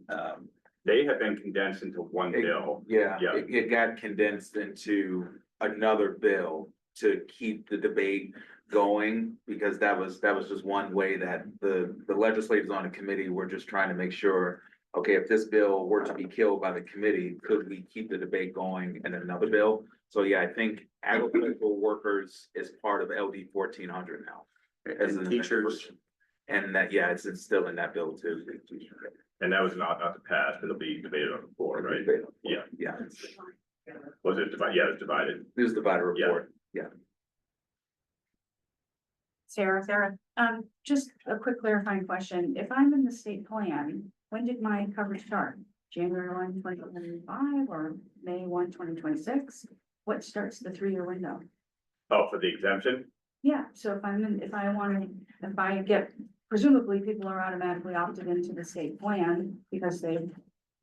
They have been condensed into one bill. Yeah, Yeah. it got condensed into another bill to keep the debate going, because that was just one way that the legislators on the committee were just trying to make sure, okay, if this bill were to be killed by the committee, could we keep the debate going in another bill? So yeah, I think agricultural workers is part of LD 1400 now. As and an teachers? And that, yeah, it's still in that bill too. And that was not to pass, but it'll be debated on the floor, right? Yeah. Yeah, Was it divided? Yeah, it was divided. it was the divided report. Sarah, just a quick clarifying question. If I'm in the state plan, when did my coverage start? January 1, 2025 or May 1, 2026? What starts the 3-year window? Oh, for the exemption? Yeah, so if I get, presumably people are automatically opted into the state plan because they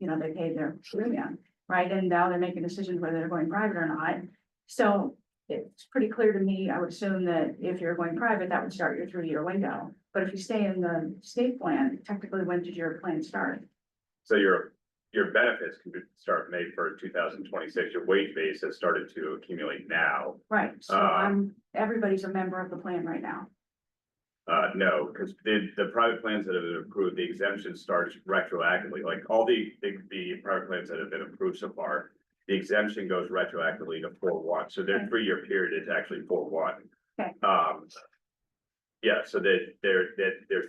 paid their premium, right? And now they're making decisions whether they're going private or not. So it's pretty clear to me, I would assume that if you're going private, that would start your 3-year window. But if you stay in the state plan, technically, when did your plan start? So your benefits can start May 1st, 2026. Your wage base has started to accumulate now. Right, so everybody's a member of the plan right now. No, because the private plans that have been approved, the exemption starts retroactively, like all the private plans that have been approved so far. The exemption goes retroactively to 4/1, so their 3-year period is actually 4/1. Okay. Yeah, so that their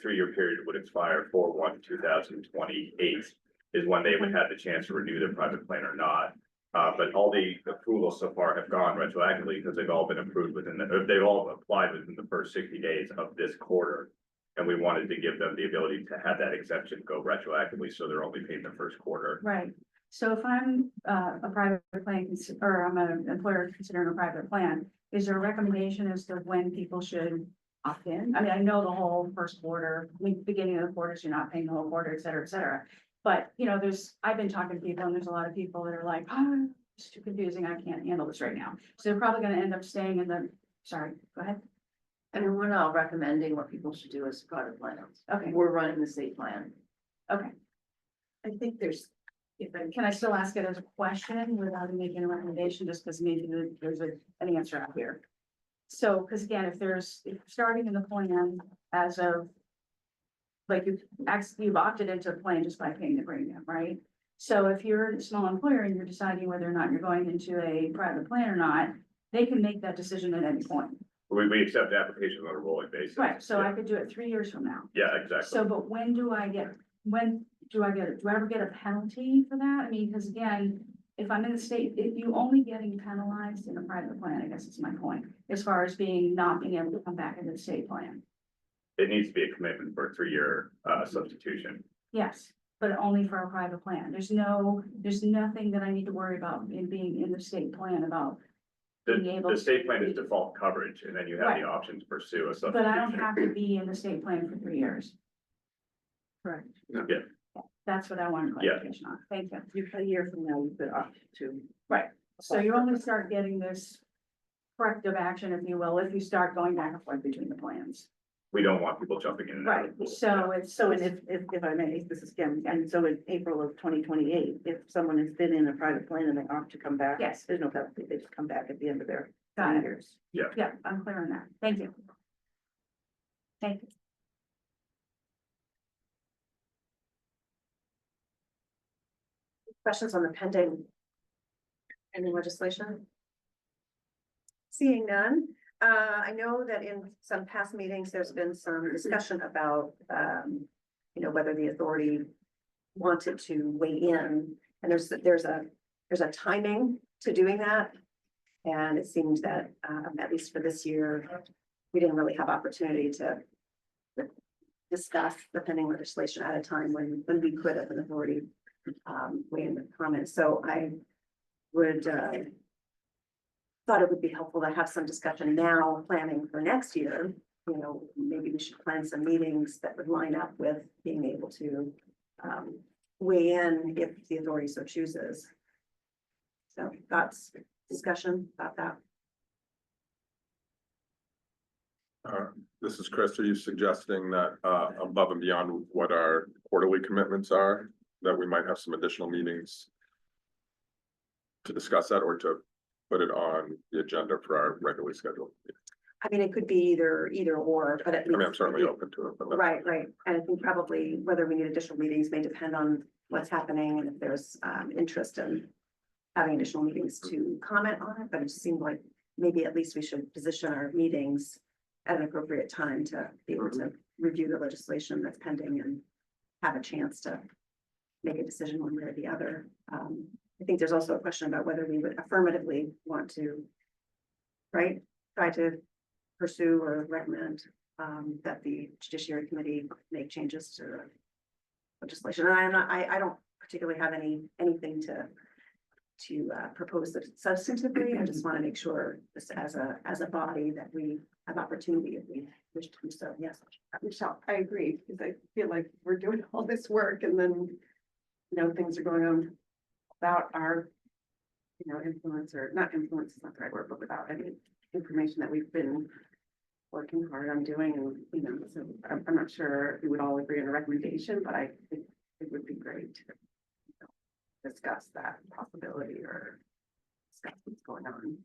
3-year period would expire 4/1/2028 is when they would have the chance to renew their private plan or not. But all the approvals so far have gone retroactively because they've all been approved they've all applied within the first 60 days of this quarter. And we wanted to give them the ability to have that exemption go retroactively, so they're only paying the first quarter. Right, so if I'm a private plan, or I'm an employer considering a private plan, is there a recommendation as to when people should opt in? I mean, I know the whole first quarter, beginning of the quarters, you're not paying the whole quarter, et cetera, et cetera. But, I've been talking to people and there's a lot of people that are like, oh, it's too confusing, I can't handle this right now. So they're probably gonna end up staying sorry, go ahead. I mean, we're not recommending what people should do as private plans. Okay, We're running the state plan. okay. I think there's, Can I still ask it as a question without making a recommendation, just because maybe there's an answer out here? So, because again, if you're starting in the plan as of. Like you've opted into the plan just by paying the premium, right? So if you're a small employer and you're deciding whether or not you're going into a private plan or not, they can make that decision at any point. We accept applications on a rolling basis. Right, so I Yeah. could do it 3 years from now. Yeah, exactly. So, but do I ever get a penalty for that? I mean, because again, if I'm in the state, if you only getting penalized in a private plan, I guess is my point, as far as not being able to come back into the state plan. It needs to be a commitment for a 3-year substitution. Yes, but only for a private plan. There's nothing that I need to worry about in being in the state plan about. being able The to- state plan is default coverage, and then you have Right. the option to pursue a substitution. But I don't have to be in the state plan for 3 years. Correct. Yeah, That's what I wanted clarification on. Thank you. A year from now, you could opt to. Right, so you only start getting this corrective action, if you will, if you start going back and forth between the plans. we don't want people jumping in and out of Right, the pool. so it's. So, and if I may, this is Kim, and so in April of 2028, if someone has been in a private plan and they opt to come back. Yes. There's no penalty, they just come back at the end of their Got it. years. Yeah, I'm clear on that. Thank you. Thank you. Questions on the pending legislation? Seeing none, I know that in some past meetings, there's been some discussion about, whether the authority wanted to weigh in, and there's a timing to doing that. And it seems that, at least for this year, we didn't really have opportunity to discuss the pending legislation at a time when we could have an authority weigh in with comments. So I would thought it would be helpful to have some discussion now, planning for next year. Maybe we should plan some meetings that would line up with being able to weigh in if the authority so chooses. So thoughts, discussion about that. This is Chris. Are you suggesting that above and beyond what our quarterly commitments are, that we might have some additional meetings to discuss that, or to put it on the agenda for our regularly scheduled meeting? I mean, it could be either or, but at I mean, I'm least. certainly open to it, but that's- Right. And I think probably whether we need additional meetings may depend on what's happening and if there's interest in having additional meetings to comment on it, but it just seemed like maybe at least we should position our meetings at an appropriate time to be able to review the legislation that's pending and have a chance to make a decision one way or the other. I think there's also a question about whether we would affirmatively want to, right, try to pursue or recommend that the Judiciary Committee make changes to the legislation. And I don't particularly have anything to propose substantively. I just want to make sure just as a body that we have opportunity if we wish to do so. Yes. Michelle, I agree, because I feel like we're doing all this work and then, things are going on without our, influence, or not influence is not the right word, but without any information that we've been working hard on doing, and, so I'm not sure we would all agree on a recommendation, but I think it would be great to discuss that possibility or discuss what's going on.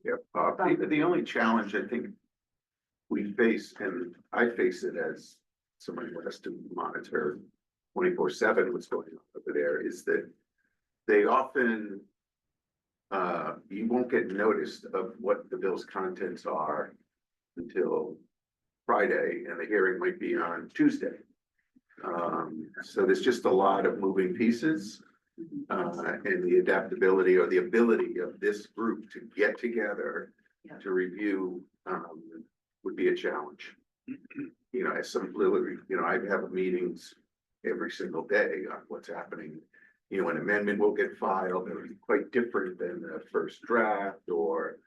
Yep, the only challenge I think we face, and I face it as someone who has to monitor 24/7 what's going on over there, is that they often you won't get noticed of what the bill's contents are until Friday, and the hearing might be on Tuesday. So there's just a lot of moving pieces. And the adaptability or the ability of this group to get together to review would be a challenge. As some literally, I have meetings every single day on what's happening. An amendment will get filed, it'll be quite different than the first draft, or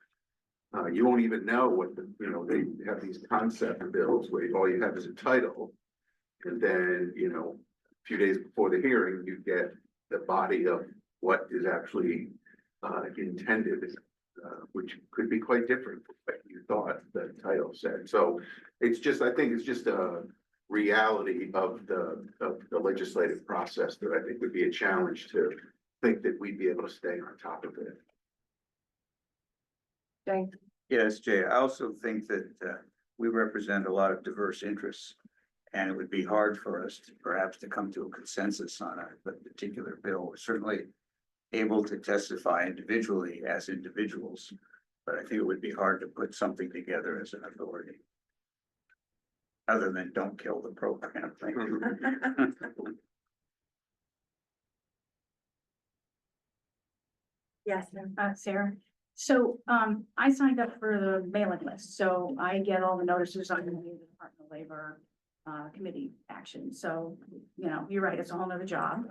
you won't even know what they have these concept bills where all you have is a title. And then, a few days before the hearing, you get the body of what is actually intended, which could be quite different from what you thought the title said. So I think it's just a reality of the legislative process that I think would be a challenge to think that we'd be able to stay on top of it. Jane? Yes, Jay, I also think that we represent a lot of diverse interests. And it would be hard for us to perhaps to come to a consensus on a particular bill. We're certainly able to testify individually as individuals. But I think it would be hard to put something together as an authority. Other than don't kill the program. Yes. Sarah. So, I signed up for the mailing list, so I get all the notices on the Department of Labor committee action. So, you know, you're right, it's a whole nother job.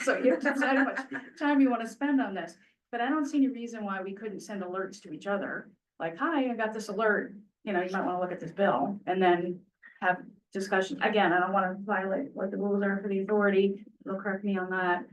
So you have to decide how much time you want to spend on this. But I don't see any reason why we couldn't send alerts to each other. Like, hi, I got this alert, you know, you might want to look at this bill and then have discussion. Again, I don't want to violate what the rules are for the authority. They'll correct me on that.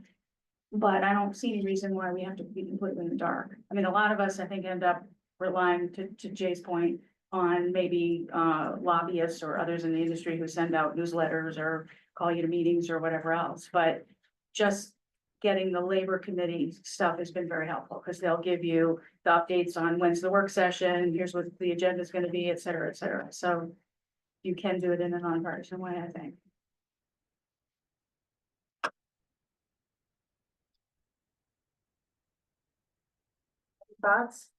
But I don't see any reason why we have to be completely in the dark. I mean, a lot of us, I think, end up relying to Jay's point on maybe lobbyists or others in the industry who send out newsletters or call you to meetings or whatever else. But just getting the labor committee stuff has been very helpful because they'll give you the updates on when's the work session, here's what the agenda is going to be, et cetera, et cetera. So you can do it in a nonpartisan way, I think. Thoughts?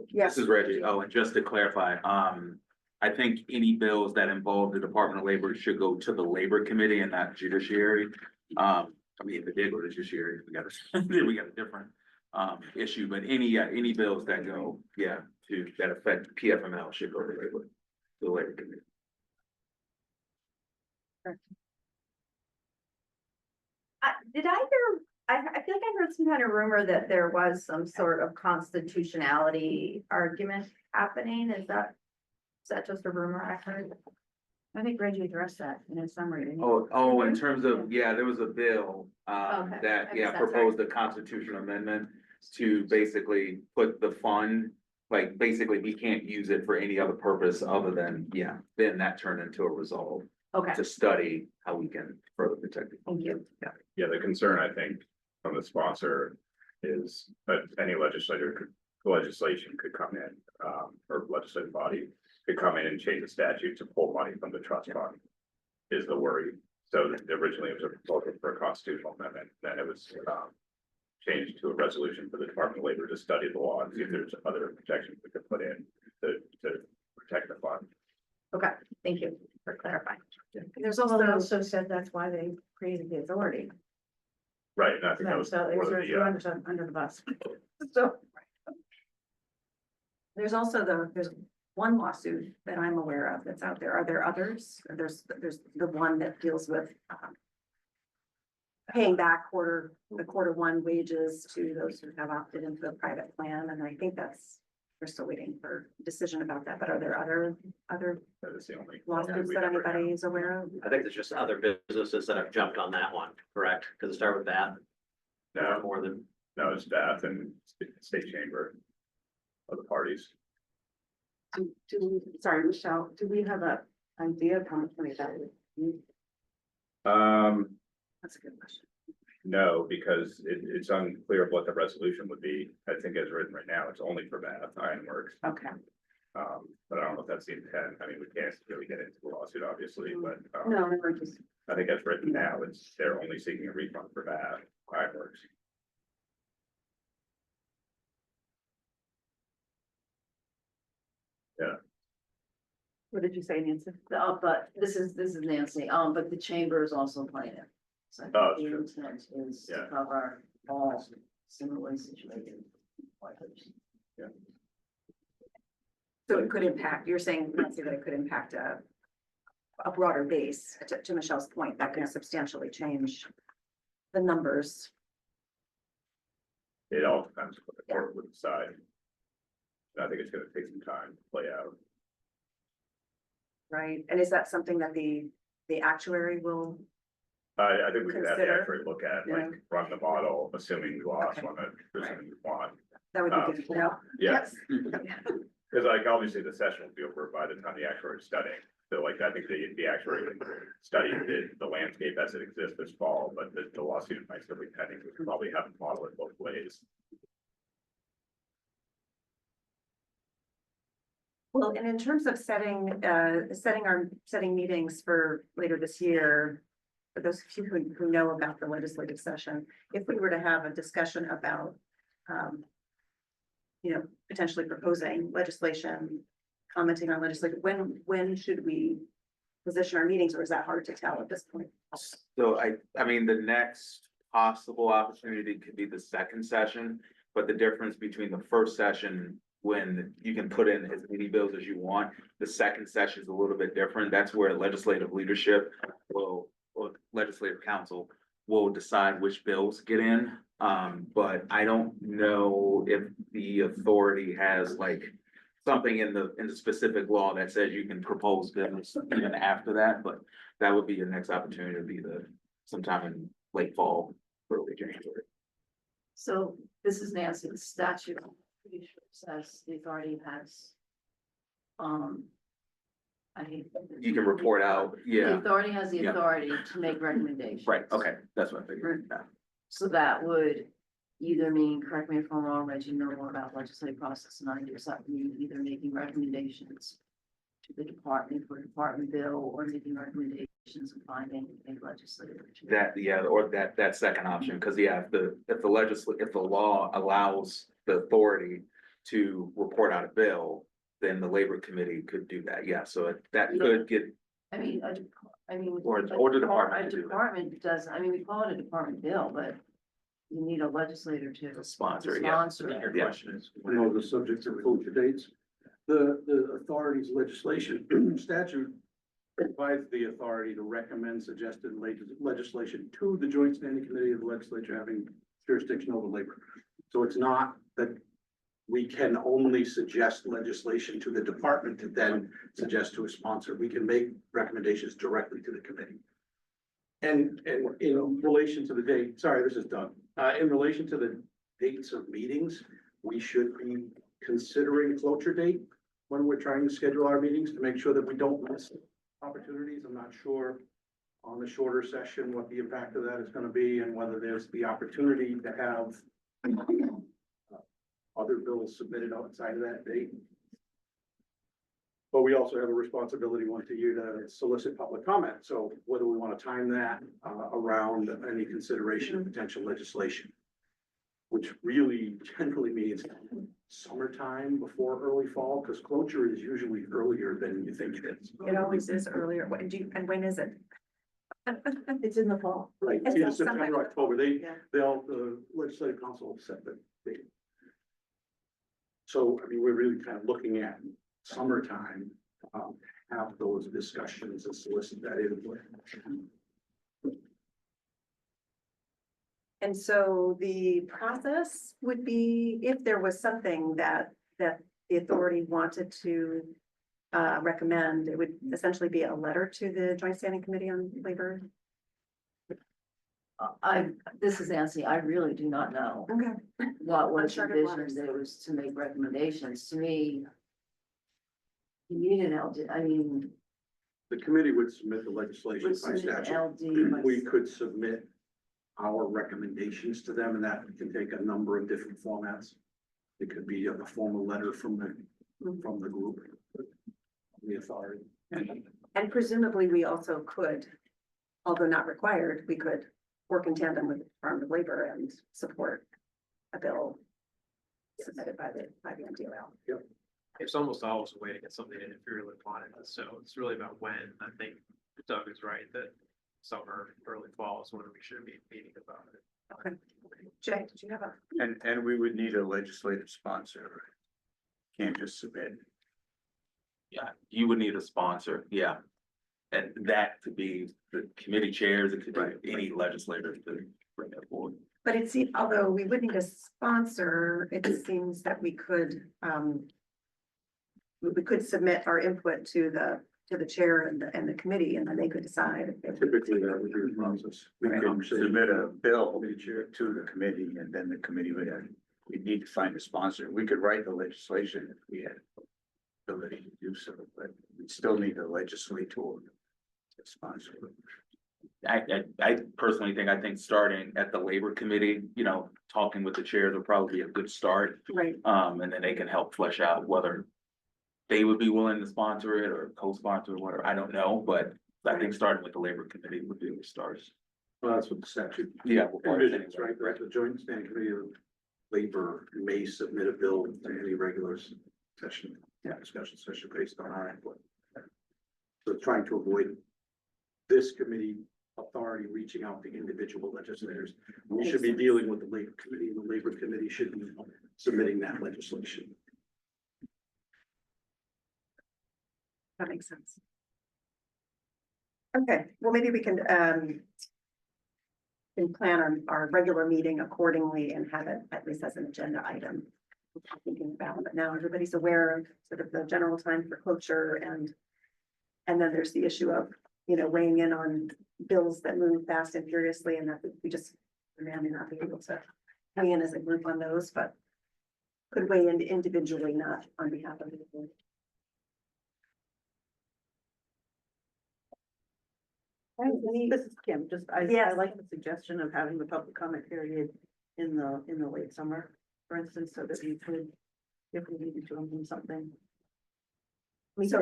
Yes. This is Reggie. Oh, and just to clarify, I think any bills that involve the Department of Labor should go to the Labor Committee and not Judiciary. I mean, if it did go to Judiciary, we got a different issue, but any bills that go, that affect PFML should go to the Labor Committee. Did I hear, I feel like I heard some kind of rumor that there was some sort of constitutionality argument happening. Is that just a rumor I heard? I think Reggie addressed that in his summary. didn't he? Oh, in terms of, there was a bill, Okay, that, I missed that, proposed a constitutional amendment to basically put the fund, like, basically, we can't use it for any other purpose other than, then that turned into a resolve Okay, to study how we can further protect it. thank you. Yeah, the concern, I think, from the sponsor is that any legislation could come in, or legislative body could come in and change the statute to pull money from the trust fund. Is the worry. So originally it was a proposal for a constitutional amendment, then it was, changed to a resolution for the Department of Labor to study the law and see if there's other protections we could put in to protect the fund. Okay, thank you for clarifying. There's Well, they also, also said that's why they created the authority. Right, and I think that was So it one was of the, under the bus. so. There's also there's one lawsuit that I'm aware of that's out there. Are there others? There's the one that deals with paying back the quarter one wages to those who have opted into the private plan, and I think we're still waiting for a decision about that, but are there other that is the only. lawsuits we that have right now. anybody is aware of? I think there's just other businesses that have jumped on that one, correct? Because it started with that. No, More than, no, it's Bath and State Chamber of the parties. Sorry, Michelle, do we have an idea of how much money that would be? That's a good question. No, because it's unclear what the resolution would be. I think as written right now, it's only for Bath Ironworks. Okay. But I don't know if that's the intent. I mean, we can't really get into the lawsuit, obviously, but No, we're just, I think as written now, they're only seeking a refund for Bath Ironworks. What did you say, Nancy? But this is Nancy, but the chamber is also playing it. So Oh, the true. intent is to Yeah. cover all similarly situated employers. So it could impact, you're saying, Nancy, that it could impact a broader base, to Michelle's point, that could substantially change the numbers. It all depends what the court would decide. And I think it's gonna take some time to play out. Right, and is that something that the actuary will? I think we could have the Consider. actuary look at, Yeah. like, run the model, assuming we lost Okay. one, assuming we won. That would be good to know. Yeah, because like, obviously, the session will be over by the time the actuary is studying. So like, I think the actuary studied the landscape as it exists this fall, but the lawsuit might still be pending. We could probably have to model it both ways. Well, and in terms of setting meetings for later this year, for those of you who know about the legislative session, if we were to have a discussion about, potentially proposing legislation, commenting on legislation, when should we position our meetings, or is that hard to tell at this point? So I mean, the next possible opportunity could be the second session, but the difference between the first session, when you can put in as many bills as you want, the second session is a little bit different. That's where legislative leadership or legislative council will decide which bills get in. But I don't know if the authority has like something in the specific law that says you can propose bills even after that, but that would be your next opportunity to be sometime in late fall, early January. So this is Nancy, the statute, I'm pretty sure says the authority has. You can report out, yeah, authority has the Yeah. authority to make recommendations. right, okay, that's what I figured. Yeah. So that would either mean, correct me if I'm wrong, Reggie, you know more about legislative process than I do, so that would mean either making recommendations to the department for department bill, or making recommendations and finding a legislator. That, yeah, or that second option, because yeah, if the law allows the authority to report out a bill, then the labor committee could do that, yeah, so that could get, I mean, or the department A to do that. department does, I mean, we call it a department bill, but you need a legislator to. Sponsor, yeah. Sponsor it. Your question is. I know the subject of culture dates. The authority's legislation statute provides the authority to recommend suggested legislation to the Joint Standing Committee of the Legislature having jurisdiction over labor. So it's not that we can only suggest legislation to the department to then suggest to a sponsor. We can make recommendations directly to the committee. And in relation to the date, sorry, this is Doug. In relation to the dates of meetings, we should be considering cloture date when we're trying to schedule our meetings to make sure that we don't miss opportunities. I'm not sure on the shorter session what the impact of that is going to be, and whether there's the opportunity to have other bills submitted outside of that date. But we also have a responsibility once a year to solicit public comment. So whether we want to time that around any consideration of potential legislation, which really generally means summertime before early fall, because cloture is usually earlier than you think it is. It always is earlier. When is it? It's in the fall. Like It's either not sometime in September, the October, Yeah. the legislative council set the date. So, I mean, we're really kind of looking at summertime, have those discussions and solicit that input. And so the process would be, if there was something that the authority wanted to recommend, it would essentially be a letter to the Joint Standing Committee on Labor. This is Nancy, I really do not know Okay. what was Uncharted waters. envisioned, there was to make recommendations, to me. You need an LD, I mean. The committee would submit the legislation would by submit an statute. LD by- We could submit our recommendations to them, and that can take a number of different formats. It could be a formal letter from the group, the authority. And presumably we also could, although not required, we could work in tandem with the Department of Labor and support a bill submitted by the MDL. It's almost always a way to get something in if you really want it, so it's really about when. I think Doug is right that summer, early fall is when we should be meeting about it. Okay. Jay, did you have a? And we would need a legislative sponsor. Can't just submit. Yeah, you would need a sponsor, yeah. And that could be the committee chairs, it could be any legislator to bring that forward. But it seems, although we would need a sponsor, it seems that we could submit our input to the chair and the committee, and then they could decide. if- Typically, that would be the process. We We can can say- submit a bill to the committee, and then the committee would have, we'd need to find a sponsor. We could write the legislation if we had ability to do so, but we still need a legislator to sponsor. I personally think, I think starting at the labor committee, talking with the chairs would probably be a good start. Right. And then they can help flesh out whether they would be willing to sponsor it or co-sponsor it, whatever, I don't know, but I think starting with the labor committee would be a start. Well, that's what the statute. Yeah. Envisions, right, the joint standing committee of labor may submit a bill to any regular session, discussion session based on our input. So trying to avoid this committee authority reaching out to individual legislators. We should be dealing with the labor committee, and the labor committee should be submitting that legislation. That makes sense. Okay, well, maybe we can plan on our regular meeting accordingly and have it at least as an agenda item. I'm thinking about it, but now everybody's aware of sort of the general time for cloture and then there's the issue of, you know, weighing in on bills that move fast and furiously and that we just may not be able to weigh in as a group on those, but could weigh in individually, not on behalf of the board. This is Kim, I Yes. like the suggestion of having the public comment period in the late summer, for instance, so that we could, if we needed to amend something. So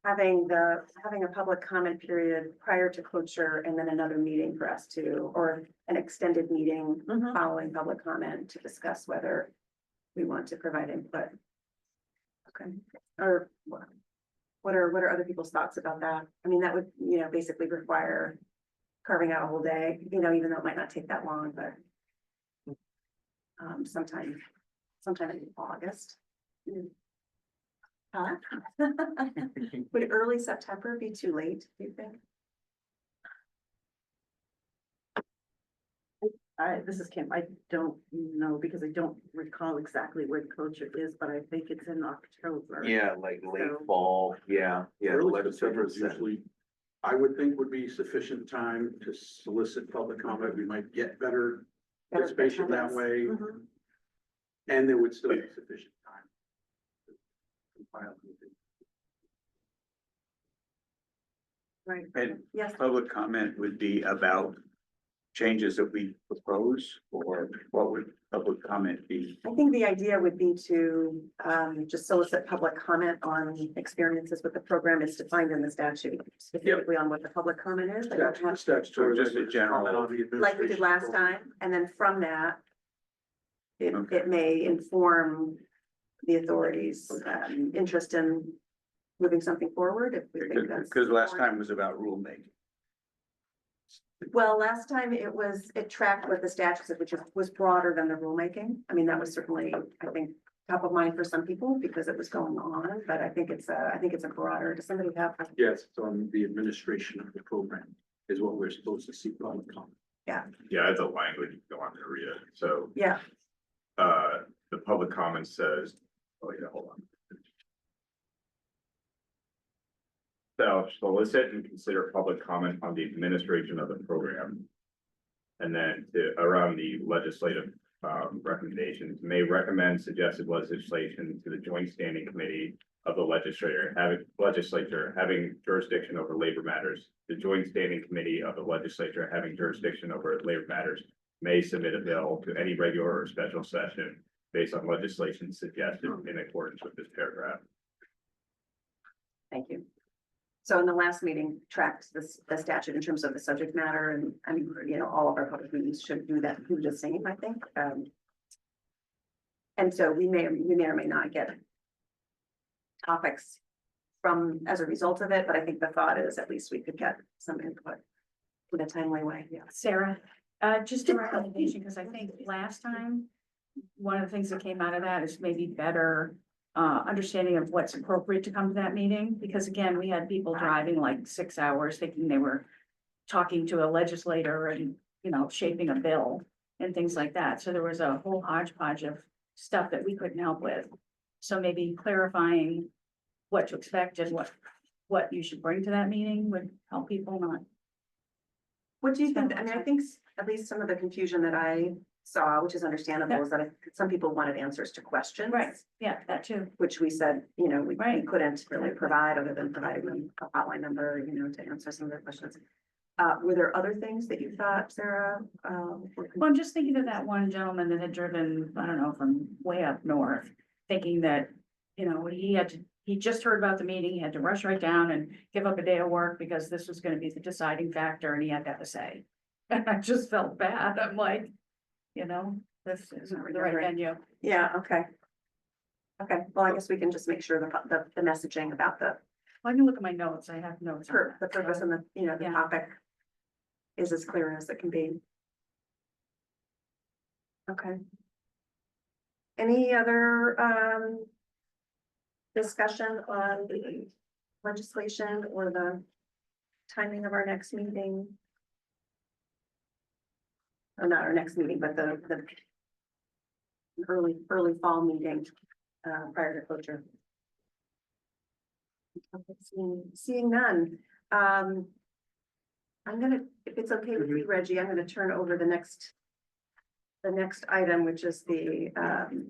having a public comment period prior to closure and then another meeting for us to, or an extended meeting following public comment to discuss whether we want to provide input. Okay, or what are other people's thoughts about that? I mean, that would, you know, basically require carving out a whole day, you know, even though it might not take that long, but sometime in August. Huh? Would early September be too late, do you think? This is Kim, I don't know, because I don't recall exactly where the closure is, but I think it's in October. Yeah, like late So- fall, yeah. The Early September legislature is said. usually, I would think would be sufficient time to solicit public comment. We might get better participation that way. Mhm. And there would still be sufficient time. to compile anything. Right. And Yes. public comment would be about changes that we propose, or what would public comment be? I think the idea would be to just solicit public comment on experiences with the program is defined in the statute, specifically on what the public comment is. I don't have- Statutory. So just a general- comment on the Like we did administration last program. time, and then from that, Okay. it may inform the authorities' interest in moving something forward if we think that's. Because last time was about rulemaking. Well, last time it tracked what the statute said, which was broader than the rulemaking. I mean, that was certainly, I think, top of mind for some people because it was going on, but I think it's a broader, does somebody have? Yes, it's on the administration of the program is what we're supposed to see public comment. Yeah, it's a language, you go on to read it, so, Yeah, the public comment says, oh yeah, hold on. So solicit and consider public comment on the administration of the program. And then around the legislative recommendations, may recommend suggested legislation to the joint standing committee of the legislature having jurisdiction over labor matters. The joint standing committee of the legislature having jurisdiction over labor matters may submit a bill to any regular or special session based on legislation suggested in accordance with this paragraph. thank you. So in the last meeting tracked the statute in terms of the subject matter and, you know, all of our public meetings should do the same, I think. And so we may or may not get topics as a result of it, but I think the thought is at least we could get some input in a timely way, yeah. Sarah, just a recommendation, because I think last time, one of the things that came out of that is maybe better understanding of what's appropriate to come to that meeting, because again, we had people driving like 6 hours thinking they were talking to a legislator and, you know, shaping a bill and things like that. So there was a whole hodgepodge of stuff that we couldn't help with. So maybe clarifying what to expect and what you should bring to that meeting would help people not. What do you think? I mean, I think at least some of the confusion that I saw, which is understandable, is that some people wanted answers to questions. Right, yeah, that too. Which we said, you know, we Right. couldn't really provide other than providing them a hotline number, you know, to answer some of their questions. Were there other things that you thought, Sarah? Well, I'm just thinking of that one gentleman that had driven, I don't know, from way up north, thinking that you know, he just heard about the meeting, he had to rush right down and give up a day of work because this was gonna be the deciding factor and he had to have a say. And I just felt bad. I'm like, you know, this isn't the right venue. Yeah, okay. Okay, well, I guess we can just make sure the messaging about the I can look at my notes. I have notes. on that. purpose and the, you know, the Yeah. topic is as clear as it can be. Okay. Any other, discussion on the legislation or the timing of our next meeting? Or not our next meeting, but the early fall meeting, prior to closure. Okay, seeing none, I'm gonna, if it's okay with you, Reggie, I'm gonna turn over the next item, which is the,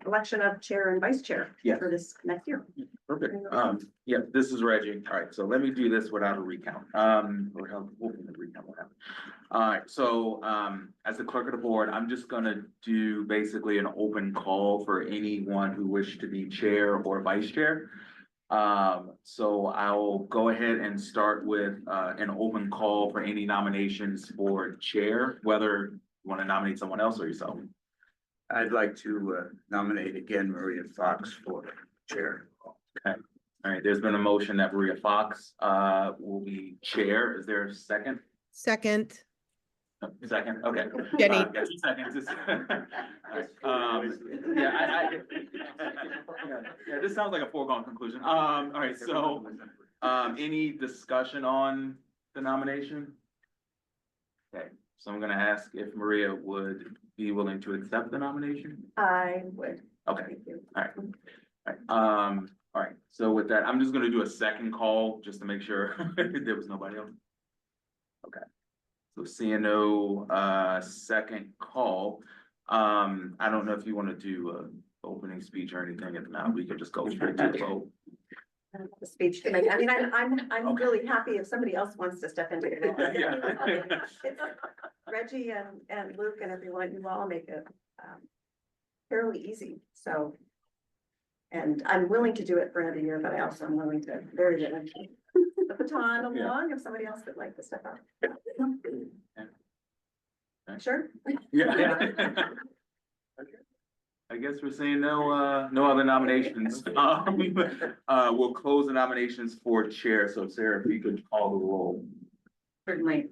election of chair and vice chair Yeah. for this next year. Perfect. Yeah, this is Reggie. All right, so let me do this without a recount. Or how, hoping the recount will happen. All right, so, as the clerk of the board, I'm just gonna do basically an open call for anyone who wished to be chair or vice chair. So I'll go ahead and start with, an open call for any nominations for chair, whether you want to nominate someone else or yourself. I'd like to nominate again Maria Fox for chair. All right, there's been a motion that Maria Fox, will be chair. Is there a second? Second, Second, okay. Jenny. Yeah, 2 seconds. All right, yeah, yeah, this sounds like a foregone conclusion. All right, so, any discussion on the nomination? Okay, so I'm gonna ask if Maria would be willing to accept the nomination? I would. Okay, Thank you. all right, all right, so with that, I'm just gonna do a second call just to make sure there was nobody else. Okay. So seeing no, second call, I don't know if you wanna do a opening speech or anything, if not, we could just go straight to the vote. I don't have a speech to make. I mean, I'm really happy if somebody else wants to step into it. It's Reggie and Luke and everyone, you all make it, fairly easy, so. And I'm willing to do it for another year, but I also am willing to very good the baton along if somebody else would like to step up. Sure. Yeah. I guess we're saying no, no other nominations. We'll close the nominations for chair, so Sarah, if you could call the roll. Certainly,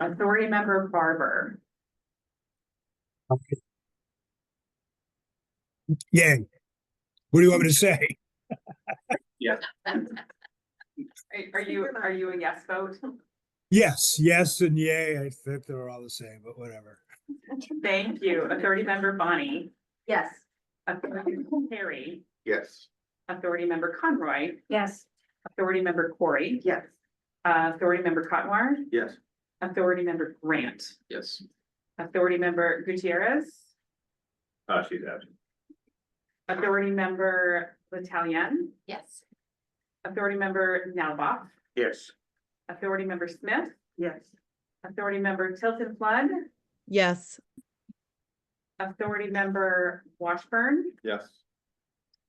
authority member Barber, Yay. What do you want me to say? Yeah. are you a yes vote? Yes, yes, and yay. I think they're all the same, but whatever. Thank you. Authority member Bonnie, Yes. authority member Harry, Yes. authority member Conroy, Yes. authority member Corey, Yes. authority member Cotnoir, Yes. authority member Grant, Yes. authority member Gutierrez, She's absent. authority member L'Italien, Yes. authority member Nalbach, Yes. authority member Smith, Yes. authority member Tilton Flood, yes, authority member Washburn, Yes.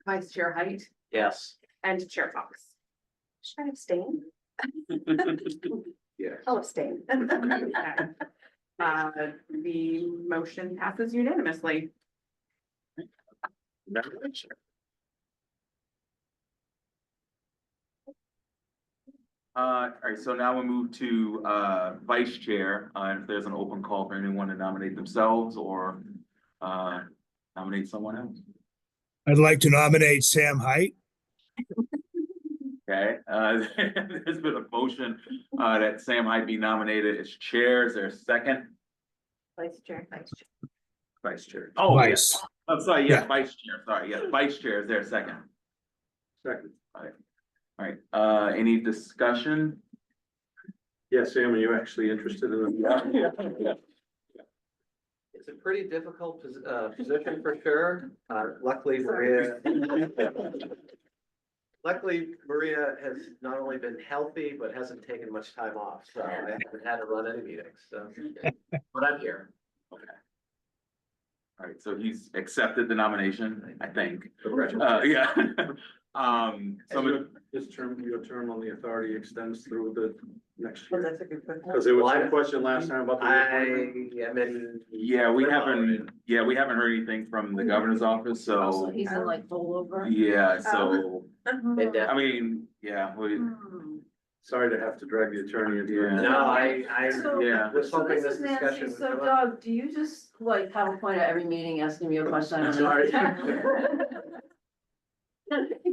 vice chair Height, Yes. and chair Fox. Should I abstain? Yes. I'll abstain. The motion passes unanimously. Congratulations. All right, so now we'll move to vice chair, and if there's an open call for anyone to nominate themselves or nominate someone else. I'd like to nominate Sam Height. Okay, there's been a motion that Sam Hyde be nominated as chair. Is there a second? Vice chair, vice chair. Vice chair. Oh, Vice. yes. I'm sorry, yes, Yeah. vice chair, sorry, yes, vice chair. Is there a second? Second. All right, any discussion? Yes, Sam, are you actually interested in it? It's a pretty difficult position for sure. Luckily Maria. Luckily, Maria has not only been healthy, but hasn't taken much time off, so I haven't had to run any meetings, so. But I'm here. Okay. All right, so he's accepted the nomination, I think. Congratulations. Yeah. Someone, This term, your term on the authority extends through the next Well, year. that's a good question. Because there was Well, a question last time about. the reappointment. I am in. yeah, we haven't heard anything from the governor's office, Also, so, he's in like rollover. yeah, so, And, I mean, yeah, we, Sorry to have to drag the attorney into your. Yeah. no, I yeah. was So hoping this this is Nancy, discussion would so come up. Doug, do you just like have a point at every meeting asking me a question? I'm sorry.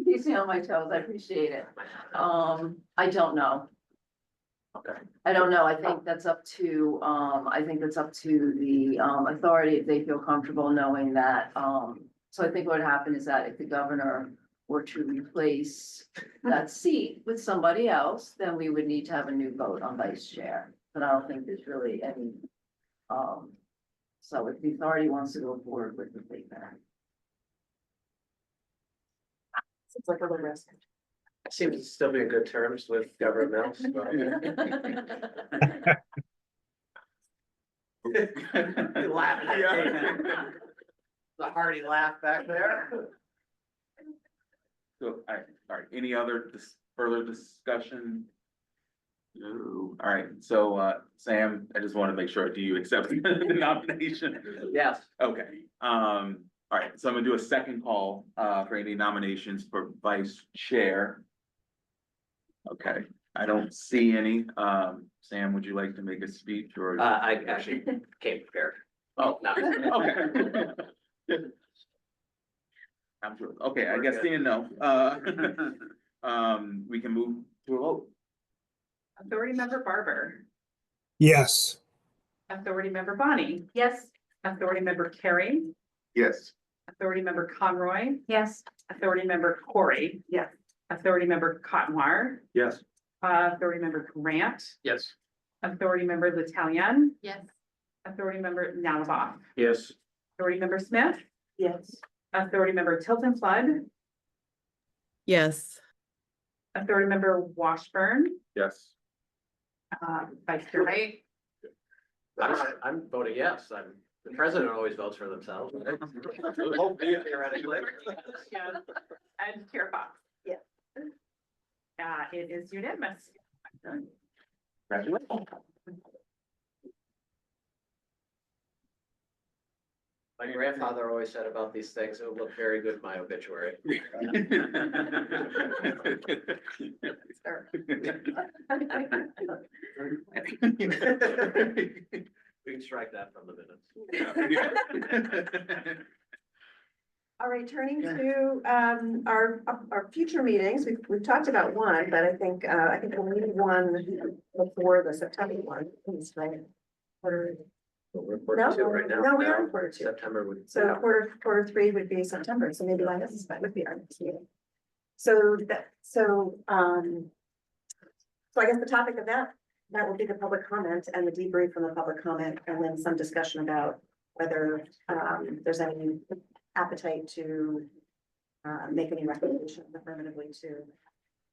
Keeps me on my toes, I appreciate it. I don't know. Okay. I don't know, I think that's up to, the, authority, if they feel comfortable knowing that, so I think what would happen is that if the governor were to replace that seat with somebody else, then we would need to have a new vote on vice chair, but I don't think there's really any, so if the authority wants to go forward with the thing there. It's like a little risk. I seem to still be in good terms with Governor Mills. but- You laugh at that. The hearty laugh back there. So, all right, any other further discussion? No, all right, so, Sam, I just want to make sure, do you accept the nomination? Yes. Okay, all right, so I'm gonna do a second call, for any nominations for vice chair. Okay, I don't see any, Sam, would you like to make a speech or? I actually came prepared. Oh, No. okay. I'm sure, okay, I We're guess good. seeing no, we can move to a vote. Authority member Barber, Yes. authority member Bonnie, Yes. authority member Carrie, Yes. authority member Conroy, Yes. authority member Corey. Yes. Authority member Cottonwar, Yes. authority member Grant, Yes. authority member L'Italian, Yes. authority member Nalabaf, Yes. authority member Smith, Yes. authority member Tilton Flood, Yes. authority member Washburn, Yes. vice chair Wright, I'm voting yes. The president always votes for themselves. Hopefully, theoretically. and Chair Fox. Yes. It is unanimous. Congratulations. My grandfather always said about these things, it would look very good in my obituary. We can strike that from the minutes. All right, turning to our future meetings, we've talked about one, but I think we'll need one before the September one. Please, right? Quarter- We're quarter two right now. No, we are in quarter two. September would. So quarter three would be September, so maybe like this is, would be our next meeting. So I guess the topic of that will be the public comment and the debrief from the public comment, and then some discussion about whether there's any appetite to make any recommendations affirmatively to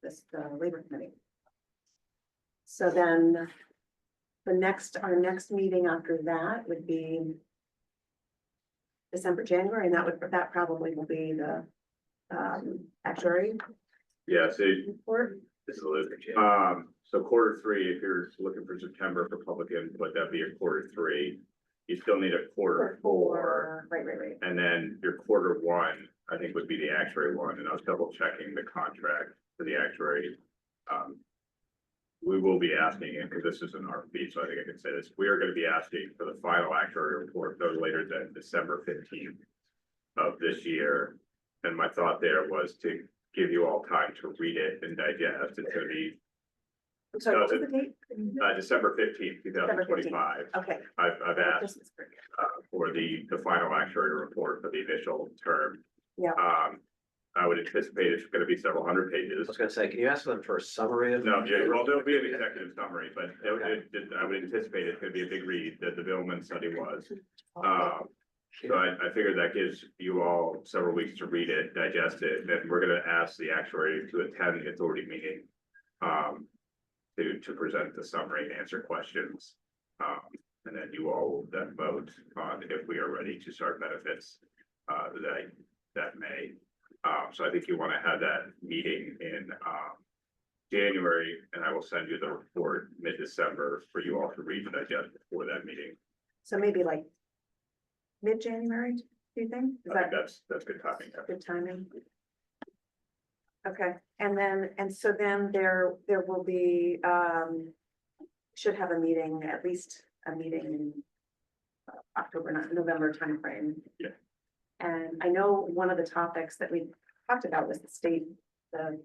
this, the Labor Committee. So then our next meeting after that would be December, January, and that probably will be the actuary Yeah, so report. this is Luke. So quarter three, if you're looking for September for public input, that'd be a quarter three. You still need a quarter four, Right. and then your quarter one, I think would be the actuary one, and I was double checking the contract for the actuary. We will be asking, and because this is an RFP, so I think I can say this, we are gonna be asking for the final actuary report no later than December 15th of this year. And my thought there was to give you all time to read it and digest. It's gonna be I'm sorry, what's the date? December 15th, 2025. Okay. I've asked for the final actuary report for the initial term. Yeah. I would anticipate it's gonna be several hundred I pages. was gonna say, can you ask them for a summary of? No, yeah, well, there'll be an executive summary, but I would anticipate it's gonna be a big read, that the Billman study was. So I figured that gives you all several weeks to read it, digest it, and we're gonna ask the actuary to attend the authority meeting. To present the summary and answer questions. And then you all will then vote on if we are ready to start benefits, that May. So I think you want to have that meeting in, January, and I will send you the report mid-December for you all to read and digest before that meeting. So maybe like mid-January, do you think? Is I think that that's good timing. good timing? Okay, and then, and so then there will be, should have a meeting, at least a meeting in October, not November timeframe. Yeah. And I know one of the topics that we talked about was the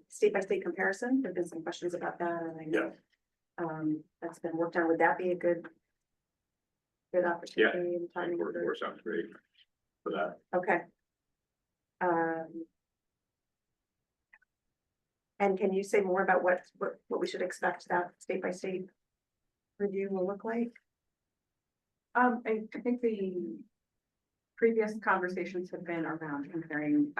state-by-state comparison. There've been some questions about that, and I know that's been worked on. Would that be a good opportunity and timing? Quarter sounds great for that. Okay. And can you say more about what we should expect that state-by-state review will look like? I think the previous conversations have been around comparing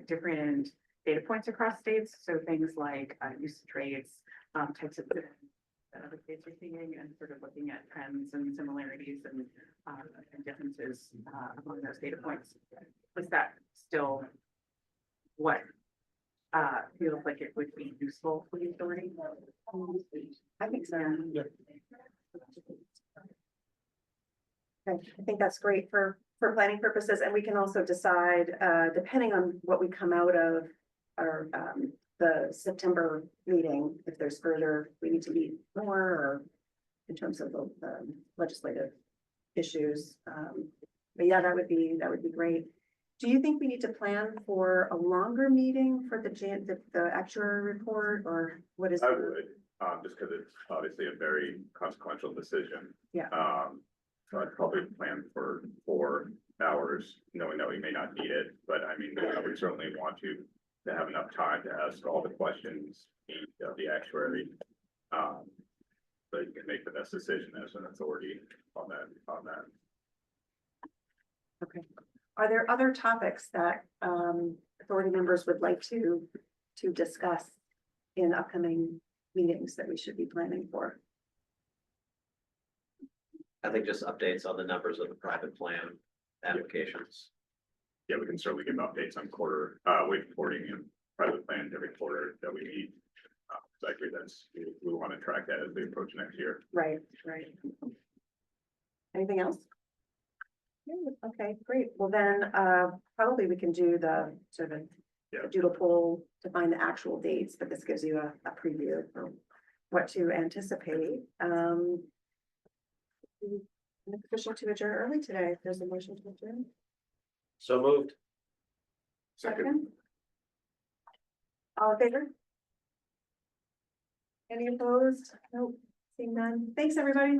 different data points across states, so things like usage rates, types of that other states are seeing, and sort of looking at trends and similarities and differences among those data points. Was that still what feels like it would be useful for the authority? I think so. Okay, I think that's great for planning purposes, and we can also decide, depending on what we come out of our, the September meeting, if there's further, we need to meet more, or in terms of the legislative issues. But yeah, that would be great. Do you think we need to plan for a longer meeting for the actuary report, or what is? I would, just because it's obviously a very consequential decision. Yeah. So I'd probably plan for 4 hours, knowing that we may not need it, but I mean, I would certainly want to have enough time to ask all the questions of the actuary. So you can make the best decision as an authority on that. Okay. Are there other topics that authority members would like to discuss in upcoming meetings that we should be planning for? I think just updates on the numbers of the private plan applications. Yeah, we can certainly give updates on quarter, wage reporting and private plan every quarter that we need. Exactly, we want to track that as we approach next year. Right. Anything else? Okay, great. Well, then, probably we can do the sort of a doodle poll to find the actual dates, but this gives you a preview for what to anticipate. An official to adjourn early today, if there's a motion to adjourn. So moved. Second. All in favor? Any opposed? Nope, seeing none. Thanks, everybody.